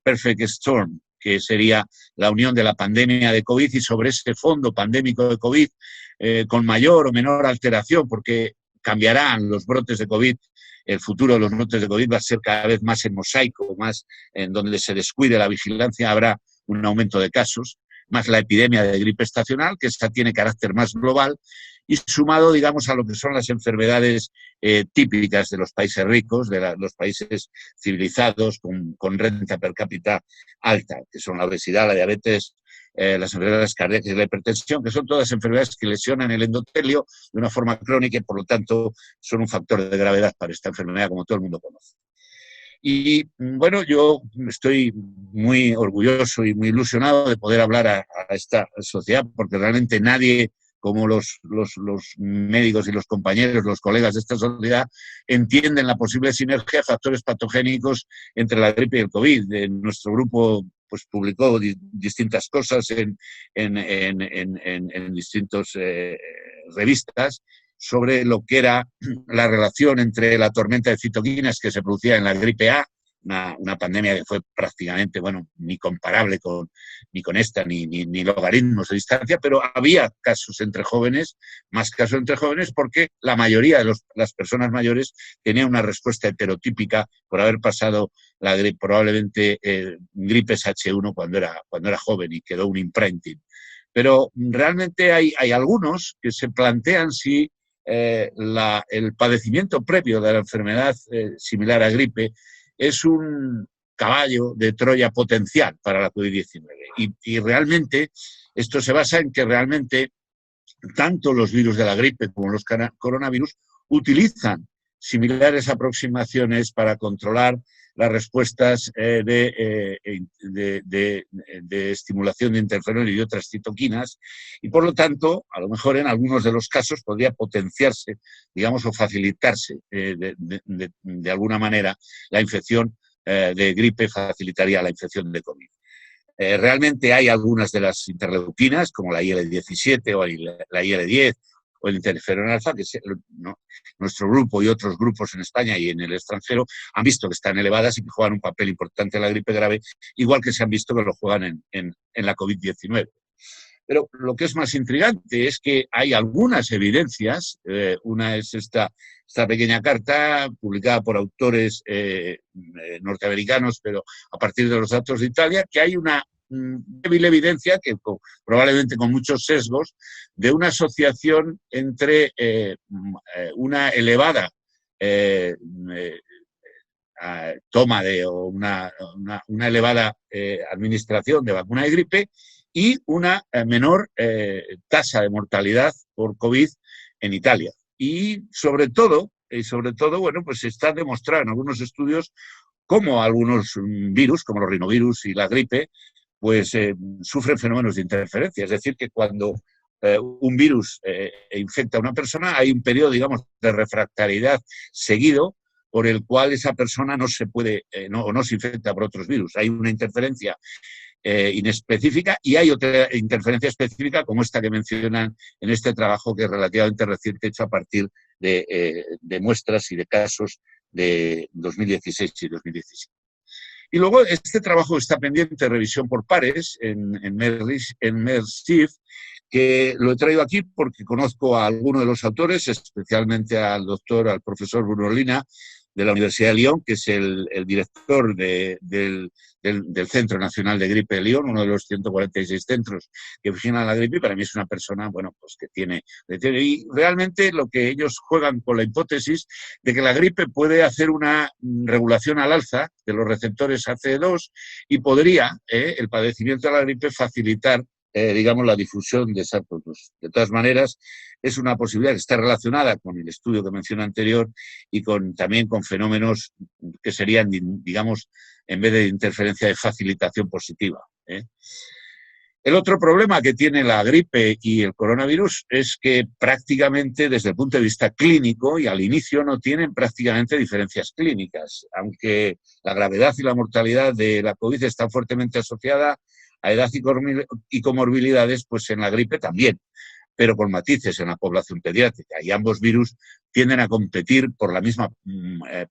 perfect storm, que sería la unión de la pandemia de COVID y sobre ese fondo pandémico de COVID con mayor o menor alteración, porque cambiarán los brotes de COVID, el futuro de los brotes de COVID va a ser cada vez más en mosaico, más en donde se descuide la vigilancia, habrá un aumento de casos, más la epidemia de gripe estacional, que esta tiene carácter más global, y sumado, digamos, a lo que son las enfermedades típicas de los países ricos, de los países civilizados, con renta per cápita alta, que son la obesidad, la diabetes, las enfermedades cardíacas y la hipertensión, que son todas enfermedades que lesionan el endotelio de una forma crónica y, por lo tanto, son un factor de gravedad para esta enfermedad, como todo el mundo conoce. Y bueno, yo estoy muy orgulloso y muy ilusionado de poder hablar a esta sociedad, porque realmente nadie, como los médicos y los compañeros, los colegas de esta sociedad, entienden la posible sinergia de factores patogénicos entre la gripe y el COVID. Nuestro grupo pues publicó distintas cosas en distintas revistas sobre lo que era la relación entre la tormenta de citoquinas que se producía en la gripe A, una pandemia que fue prácticamente, bueno, ni comparable ni con esta, ni logaritmos de distancia, pero había casos entre jóvenes, más casos entre jóvenes, porque la mayoría de las personas mayores tenían una respuesta heterotípica por haber pasado la gripe, probablemente gripes H1 cuando era joven y quedó un imprinting. Pero realmente hay algunos que se plantean si el padecimiento previo de la enfermedad similar a gripe es un caballo de Troya potencial para la COVID-19. Y realmente esto se basa en que realmente tanto los virus de la gripe como los coronavirus utilizan similares aproximaciones para controlar las respuestas de estimulación de interferón y de otras citoquinas, y por lo tanto, a lo mejor en algunos de los casos podría potenciarse, digamos, o facilitarse de alguna manera la infección de gripe, facilitaría la infección de COVID. Realmente hay algunas de las interleuquinas, como la IL-17 o la IL-10, o el interferón alfa, que nuestro grupo y otros grupos en España y en el extranjero han visto que están elevadas y que juegan un papel importante en la gripe grave, igual que se han visto que lo juegan en la COVID-19. Pero lo que es más intrigante es que hay algunas evidencias, una es esta pequeña carta publicada por autores norteamericanos, pero a partir de los datos de Italia, que hay una débil evidencia, que probablemente con muchos sesgos, de una asociación entre una elevada toma o una elevada administración de vacuna de gripe y una menor tasa de mortalidad por COVID en Italia. Y sobre todo, bueno, pues se está demostrado en algunos estudios cómo algunos virus, como los rinovirus y la gripe, pues sufren fenómenos de interferencia. Es decir, que cuando un virus infecta a una persona, hay un periodo, digamos, de refractariedad seguido por el cual esa persona no se puede o no se infecta por otros virus. Hay una interferencia inespecífica y hay otra interferencia específica como esta que mencionan en este trabajo, que es relativamente reciente, hecho a partir de muestras y de casos de 2016 y 2017. Y luego este trabajo está pendiente de revisión por pares en MERSIF, que lo he traído aquí porque conozco a alguno de los autores, especialmente al profesor Bruno Lina, de la Universidad de Lyon, que es el director del Centro Nacional de Gripe de Lyon, uno de los 146 centros que vigilan la gripe, y para mí es una persona, bueno, pues que tiene... Y realmente lo que ellos juegan con la hipótesis de que la gripe puede hacer una regulación al alza de los receptores ACE2 y podría el padecimiento de la gripe facilitar digamos, la difusión de SARS-CoV-2. De todas maneras, es una posibilidad que está relacionada con el estudio que mencioné anterior y también con fenómenos que serían, digamos, en vez de interferencia, de facilitación positiva. El otro problema que tiene la gripe y el coronavirus es que prácticamente desde el punto de vista clínico y al inicio no tienen prácticamente diferencias clínicas, aunque la gravedad y la mortalidad de la COVID está fuertemente asociada a edad y comorbilidades, pues en la gripe también, pero con matices en la población pediátrica. Y ambos virus tienden a competir por la misma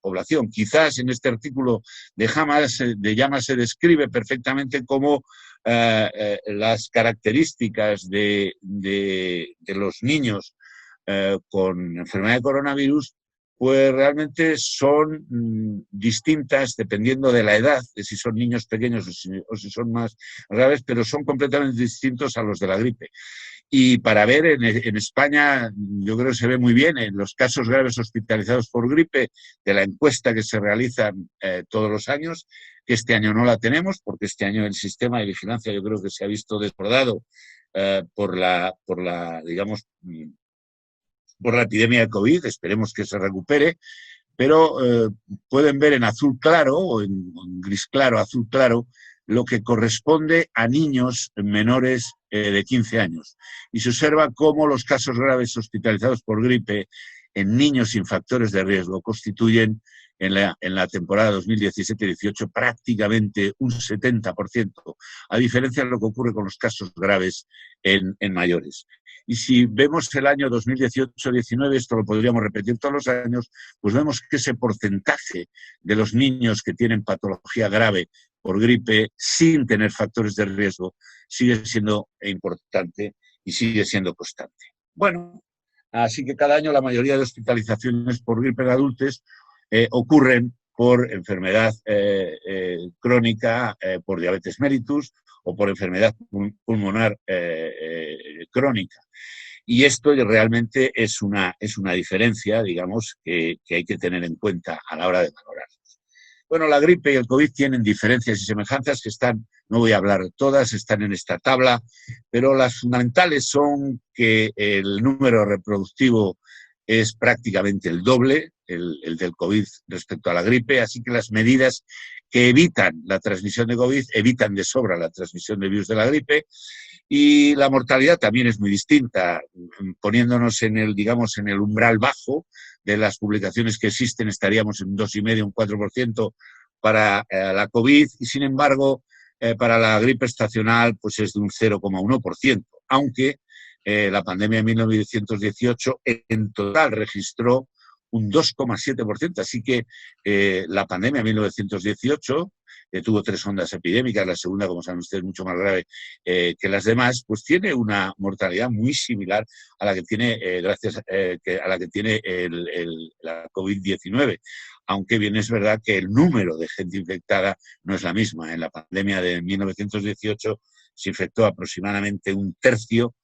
población. Quizás en este artículo de Llamas se describe perfectamente cómo las características de los niños con enfermedad de coronavirus pues realmente son distintas dependiendo de la edad, de si son niños pequeños o si son más graves, pero son completamente distintos a los de la gripe. Y para ver, en España, yo creo que se ve muy bien en los casos graves hospitalizados por gripe de la encuesta que se realiza todos los años, que este año no la tenemos, porque este año el sistema de vigilancia yo creo que se ha visto desbordado por la epidemia de COVID, esperemos que se recupere, pero pueden ver en azul claro o en gris claro, azul claro, lo que corresponde a niños menores de 15 años. Y se observa cómo los casos graves hospitalizados por gripe en niños sin factores de riesgo constituyen en la temporada 2017-18 prácticamente un 70%, a diferencia de lo que ocurre con los casos graves en mayores. Y si vemos el año 2018-19, esto lo podríamos repetir todos los años, pues vemos que ese porcentaje de los niños que tienen patología grave por gripe sin tener factores de riesgo sigue siendo importante y sigue siendo constante. Bueno, así que cada año la mayoría de hospitalizaciones por gripe en adultos ocurren por enfermedad crónica, por diabetes mellitus o por enfermedad pulmonar crónica. Y esto realmente es una diferencia, digamos, que hay que tener en cuenta a la hora de valorar. Bueno, la gripe y el COVID tienen diferencias y semejanzas que están, no voy a hablar de todas, están en esta tabla, pero las fundamentales son que el número reproductivo es prácticamente el doble, el del COVID respecto a la gripe, así que las medidas que evitan la transmisión de COVID evitan de sobra la transmisión del virus de la gripe, y la mortalidad también es muy distinta, poniéndonos en el, digamos, en el umbral bajo de las publicaciones que existen, estaríamos en un 2,5, un 4% para la COVID, y sin embargo, para la gripe estacional pues es de un 0,1%, aunque la pandemia de 1918 en total registró un 2,7%, así que la pandemia de 1918, que tuvo 3 ondas epidémicas, la segunda, como saben ustedes, mucho más grave que las demás, pues tiene una mortalidad muy similar a la que tiene, a la que tiene la COVID-19. Aunque bien es verdad que el número de gente infectada no es la misma. En la pandemia de 1918 se infectó aproximadamente un tercio,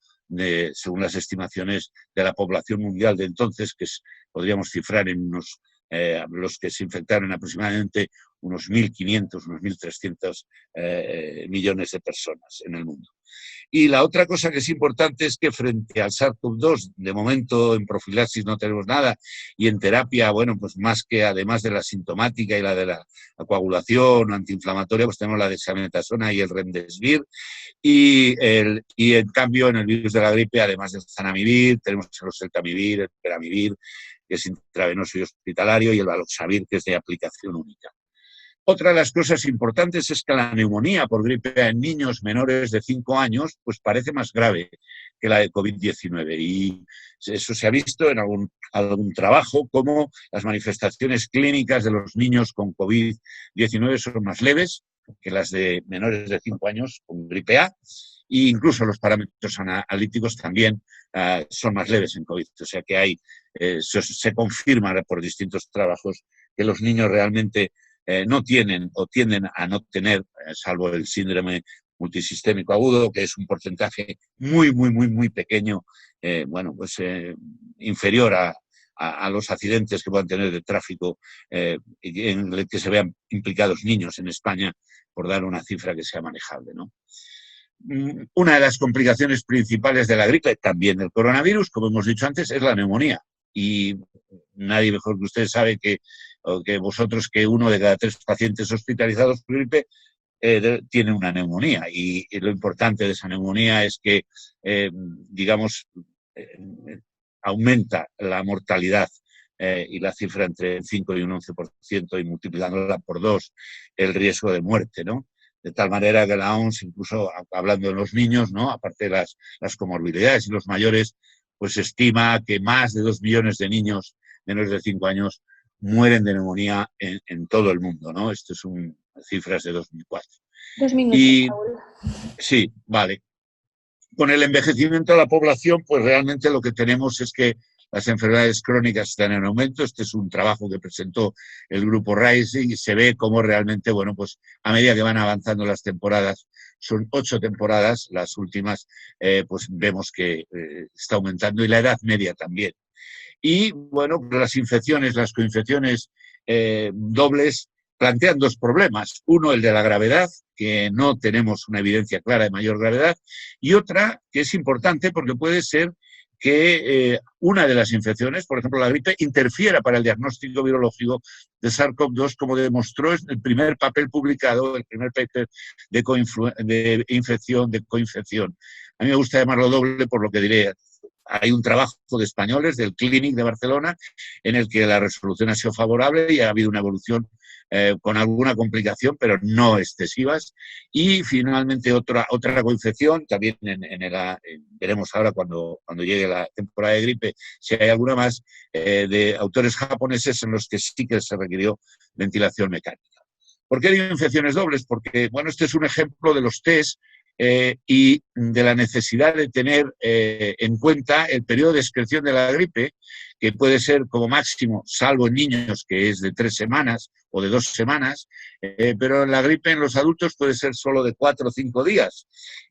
según las estimaciones de la población mundial de entonces, que podríamos cifrar en unos, los que se infectaron aproximadamente unos 1.500, unos 1.300 millones de personas en el mundo. Y la otra cosa que es importante es que frente al SARS-CoV-2, de momento en profilaxis no tenemos nada, y en terapia, bueno, pues más que además de la sintomática y la de la coagulación antiinflamatoria, pues tenemos la dexametasona y el remdesivir, y en cambio en el virus de la gripe, además del zanamivir, tenemos el oseltamivir, el peramivir, que es intravenoso y hospitalario, y el baloxavir, que es de aplicación única. Otra de las cosas importantes es que la neumonía por gripe A en niños menores de 5 años pues parece más grave que la de COVID-19, y eso se ha visto en algún trabajo, como las manifestaciones clínicas de los niños con COVID-19 son más leves que las de menores de 5 años con gripe A, e incluso los parámetros analíticos también son más leves en COVID. O sea que se confirma por distintos trabajos que los niños realmente no tienen o tienden a no tener, salvo el síndrome multisistémico agudo, que es un porcentaje muy pequeño, inferior a los accidentes que puedan tener de tráfico en el que se vean implicados niños en España, por dar una cifra que sea manejable, ¿no? Una de las complicaciones principales de la gripe, también del coronavirus, como hemos dicho antes, es la neumonía. Y nadie mejor que usted sabe que vosotros que 1 de cada 3 pacientes hospitalizados por gripe tiene una neumonía. Y lo importante de esa neumonía es que, aumenta la mortalidad y la cifra entre el 5 y un 11%, y multiplicándola por 2 el riesgo de muerte, ¿no? De tal manera que la OMS, incluso hablando de los niños, ¿no?, aparte de las comorbilidades y los mayores, pues estima que más de 2 millones de niños menores de 5 años mueren de neumonía en todo el mundo, ¿no? Esto son cifras de 2004. 2 minutos, Raúl. Sí, vale. Con el envejecimiento de la población, pues realmente lo que tenemos es que las enfermedades crónicas están en aumento. Este es un trabajo que presentó el grupo RISE y se ve cómo realmente, bueno, pues a medida que van avanzando las temporadas, son 8 temporadas, las últimas, pues vemos que está aumentando, y la edad media también. Y, bueno, las coinfecciones dobles plantean 2 problemas. Uno, el de la gravedad, que no tenemos una evidencia clara de mayor gravedad, y otra, que es importante porque puede ser que una de las infecciones, por ejemplo la gripe, interfiera para el diagnóstico virológico de SARS-CoV-2, como demostró el primer papel publicado, el primer paper de coinfección. A mí me gusta llamarlo doble, por lo que diré hay un trabajo de españoles del Clínic de Barcelona en el que la resolución ha sido favorable y ha habido una evolución con alguna complicación, pero no excesivas. Y finalmente otra coinfección, también veremos ahora cuando llegue la temporada de gripe, si hay alguna más, de autores japoneses en los que sí que se requirió ventilación mecánica. ¿Por qué digo infecciones dobles? Porque, bueno, este es un ejemplo de los test y de la necesidad de tener en cuenta el periodo de excreción de la gripe, que puede ser como máximo, salvo en niños, que es de 3 semanas o de 2 semanas, pero la gripe en los adultos puede ser solo de 4 o 5 días.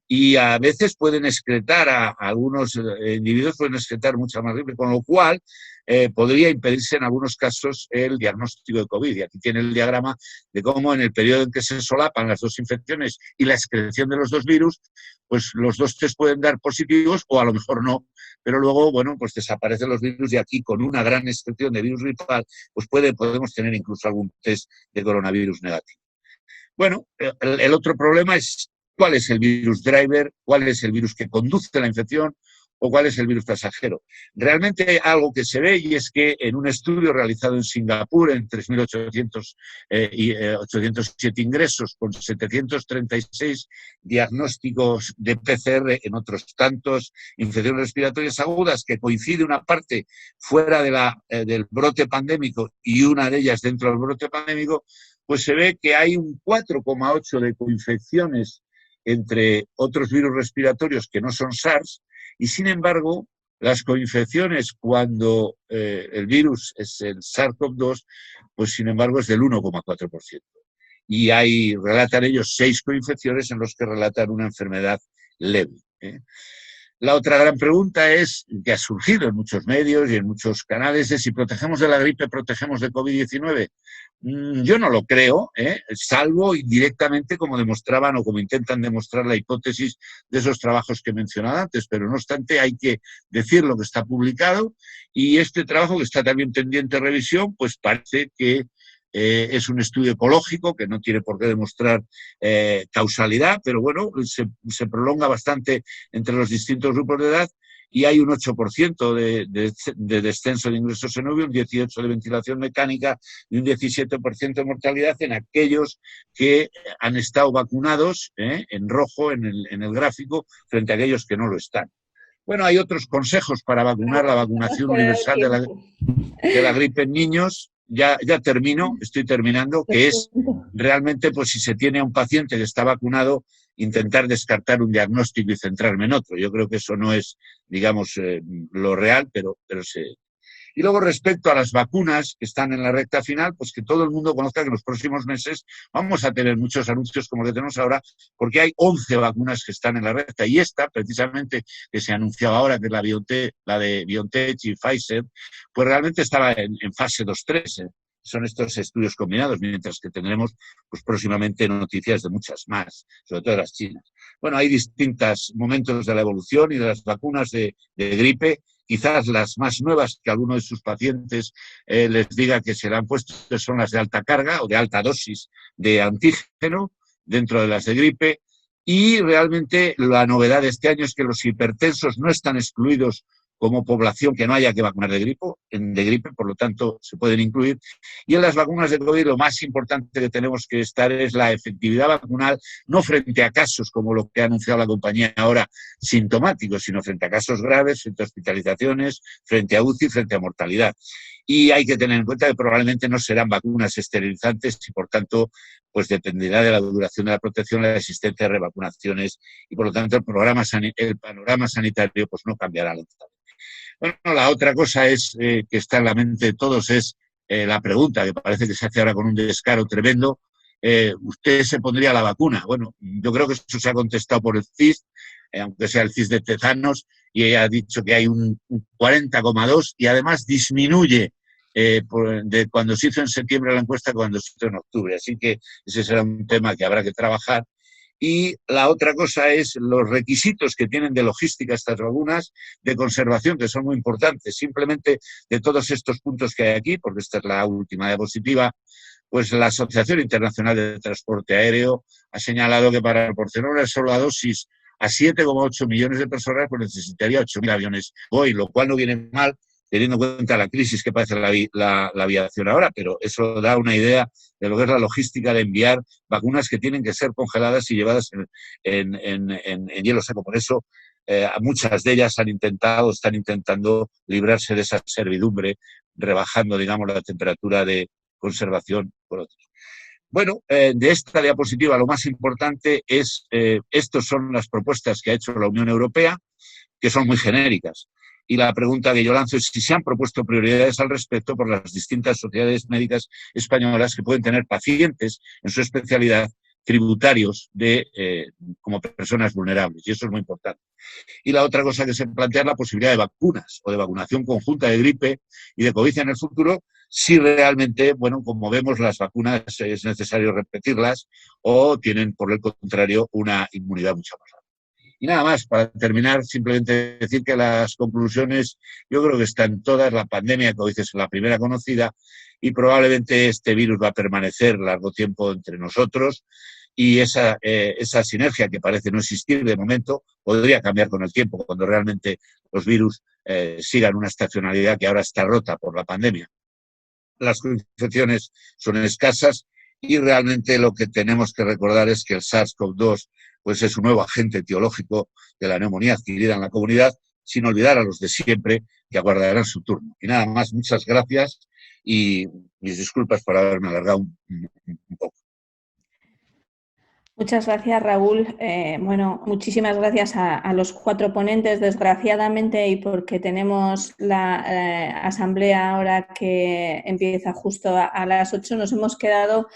Y a veces pueden excretar, a algunos individuos pueden excretar mucha más gripe, con lo cual podría impedirse en algunos casos el diagnóstico de COVID. Y aquí tiene el diagrama de cómo en el periodo en que se solapan las dos infecciones y la excreción de los dos virus, pues los dos test pueden dar positivos o a lo mejor no, pero luego, bueno, pues desaparecen los virus y aquí con una gran excreción de virus gripal, pues podemos tener incluso algún test de coronavirus negativo. Bueno, el otro problema es cuál es el virus driver, cuál es el virus que conduce a la infección o cuál es el virus pasajero. Realmente algo que se ve, y es que en un estudio realizado en Singapur en 3.807 ingresos con 736 diagnósticos de PCR en otros tantos infecciones respiratorias agudas, que coincide una parte fuera del brote pandémico y una de ellas dentro del brote pandémico, pues se ve que hay un 4,8 de coinfecciones entre otros virus respiratorios que no son SARS, y sin embargo, las coinfecciones cuando el virus es el SARS-CoV-2, pues sin embargo es del 1,4%. Y relatan ellos 6 coinfecciones en los que relatan una enfermedad leve. La otra gran pregunta que ha surgido en muchos medios y en muchos canales, es si protegemos de la gripe, protegemos de COVID-19. Yo no lo creo, salvo indirectamente como demostraban o como intentan demostrar la hipótesis de esos trabajos que he mencionado antes, pero no obstante hay que decir lo que está publicado, y este trabajo, que está también pendiente de revisión, pues parece que es un estudio ecológico que no tiene por qué demostrar causalidad, pero bueno, se prolonga bastante entre los distintos grupos de edad, y hay un 8% de descenso de ingresos en UVI, un 18% de ventilación mecánica y un 17% de mortalidad en aquellos que han estado vacunados, en rojo en el gráfico, frente a aquellos que no lo están. Bueno, hay otros consejos para vacunar, la vacunación universal de la gripe en niños. Ya termino, estoy terminando, que es realmente, pues si se tiene a un paciente que está vacunado, intentar descartar un diagnóstico y centrarme en otro. Yo creo que eso no es, digamos, lo real, pero se... Y luego, respecto a las vacunas que están en la recta final, pues que todo el mundo conozca que en los próximos meses vamos a tener muchos anuncios como los que tenemos ahora, porque hay 11 vacunas que están en la recta. Y esta, precisamente, que se anunciaba ahora, que es la de BioNTech y Pfizer, pues realmente estaba en fase 2-3. Son estos estudios combinados, mientras que tendremos pues próximamente noticias de muchas más, sobre todo las chinas. Bueno, hay distintos momentos de la evolución y de las vacunas de gripe. Quizás las más nuevas que alguno de sus pacientes les diga que se le han puesto son las de alta carga o de alta dosis de antígeno dentro de las de gripe. Y realmente la novedad de este año es que los hipertensos no están excluidos como población que no haya que vacunar de gripe, por lo tanto se pueden incluir. Y en las vacunas de COVID lo más importante que tenemos que estar es la efectividad vacunal, no frente a casos como lo que ha anunciado la compañía ahora, sintomáticos, sino frente a casos graves, frente a hospitalizaciones, frente a UCI, frente a mortalidad. Y hay que tener en cuenta que probablemente no serán vacunas esterilizantes y, por tanto, pues dependerá de la duración de la protección, la existencia de revacunaciones y, por lo tanto, el panorama sanitario pues no cambiará lentamente. Bueno, la otra cosa que está en la mente de todos es la pregunta, que parece que se hace ahora con un descaro tremendo. ¿Usted se pondría la vacuna? Bueno, yo creo que eso se ha contestado por el CIS, aunque sea el CIS de Tezanos, y ella ha dicho que hay un 40,2 y además disminuye de cuando se hizo en septiembre la encuesta cuando se hizo en octubre. Así que ese será un tema que habrá que trabajar. Y la otra cosa es los requisitos que tienen de logística estas vacunas, de conservación, que son muy importantes. Simplemente de todos estos puntos que hay aquí, porque esta es la última diapositiva, pues la Asociación Internacional de Transporte Aéreo ha señalado que para proporcionar una sola dosis a 7,8 millones de personas, pues necesitaría 8.000 aviones hoy, lo cual no viene mal teniendo en cuenta la crisis que padece la aviación ahora, pero eso da una idea de lo que es la logística de enviar vacunas que tienen que ser congeladas y llevadas en hielo seco. Por eso muchas de ellas están intentando librarse de esa servidumbre, rebajando, digamos, la temperatura de conservación por otros. Bueno, de esta diapositiva lo más importante es, estas son las propuestas que ha hecho la Unión Europea, que son muy genéricas. Y la pregunta que yo lanzo es si se han propuesto prioridades al respecto por las distintas sociedades médicas españolas que pueden tener pacientes en su especialidad tributarios como personas vulnerables. Y eso es muy importante. Y la otra cosa que se plantea es la posibilidad de vacunas o de vacunación conjunta de gripe y de COVID en el futuro, si realmente, bueno, como vemos, las vacunas es necesario repetirlas o tienen, por el contrario, una inmunidad mucho más alta. Y nada más, para terminar, simplemente decir que las conclusiones yo creo que están todas. La pandemia, como dices, es la primera conocida y probablemente este virus va a permanecer largo tiempo entre nosotros y esa sinergia que parece no existir de momento podría cambiar con el tiempo cuando realmente los virus sigan una estacionalidad que ahora está rota por la pandemia. Las infecciones son escasas y realmente lo que tenemos que recordar es que el SARS-CoV-2 pues es un nuevo agente etiológico de la neumonía adquirida en la comunidad, sin olvidar a los de siempre que aguardarán su turno. Y nada más, muchas gracias y mis disculpas por haberme alargado un poco. Muchas gracias, Raúl. Bueno, muchísimas gracias a los 4 ponentes. Desgraciadamente, y porque tenemos la asamblea ahora que empieza justo a las 8, nos hemos quedado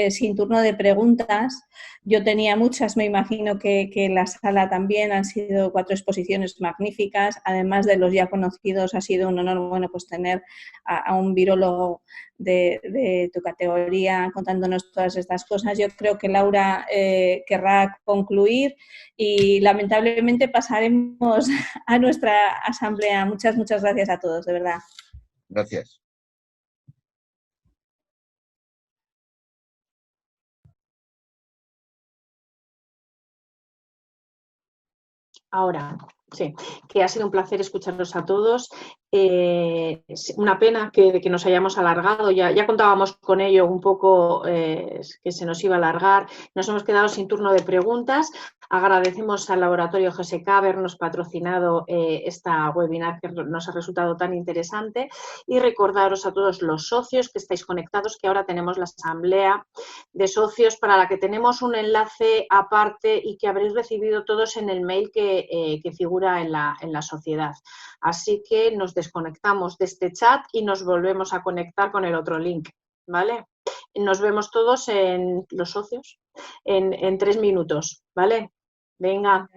sin turno de preguntas. Yo tenía muchas, me imagino que la sala también. Han sido 4 exposiciones magníficas. Además de los ya conocidos, ha sido un honor, bueno, pues tener a un virólogo de tu categoría contándonos todas estas cosas. Yo creo que Laura querrá concluir y lamentablemente pasaremos a nuestra asamblea. Muchas gracias a todos, de verdad. Gracias. Ahora, sí, que ha sido un placer escucharlos a todos. Una pena que nos hayamos alargado, ya contábamos con ello un poco, que se nos iba a alargar. Nos hemos quedado sin turno de preguntas. Agradecemos al Laboratorio GSK habernos patrocinado esta webinar que nos ha resultado tan interesante y recordaros a todos los socios que estáis conectados que ahora tenemos la asamblea de socios para la que tenemos un enlace aparte y que habréis recibido todos en el mail que figura en la sociedad. Así que nos desconectamos de este chat y nos volvemos a conectar con el otro link, ¿vale? Nos vemos todos en los socios en 3 minutos, ¿vale? Venga.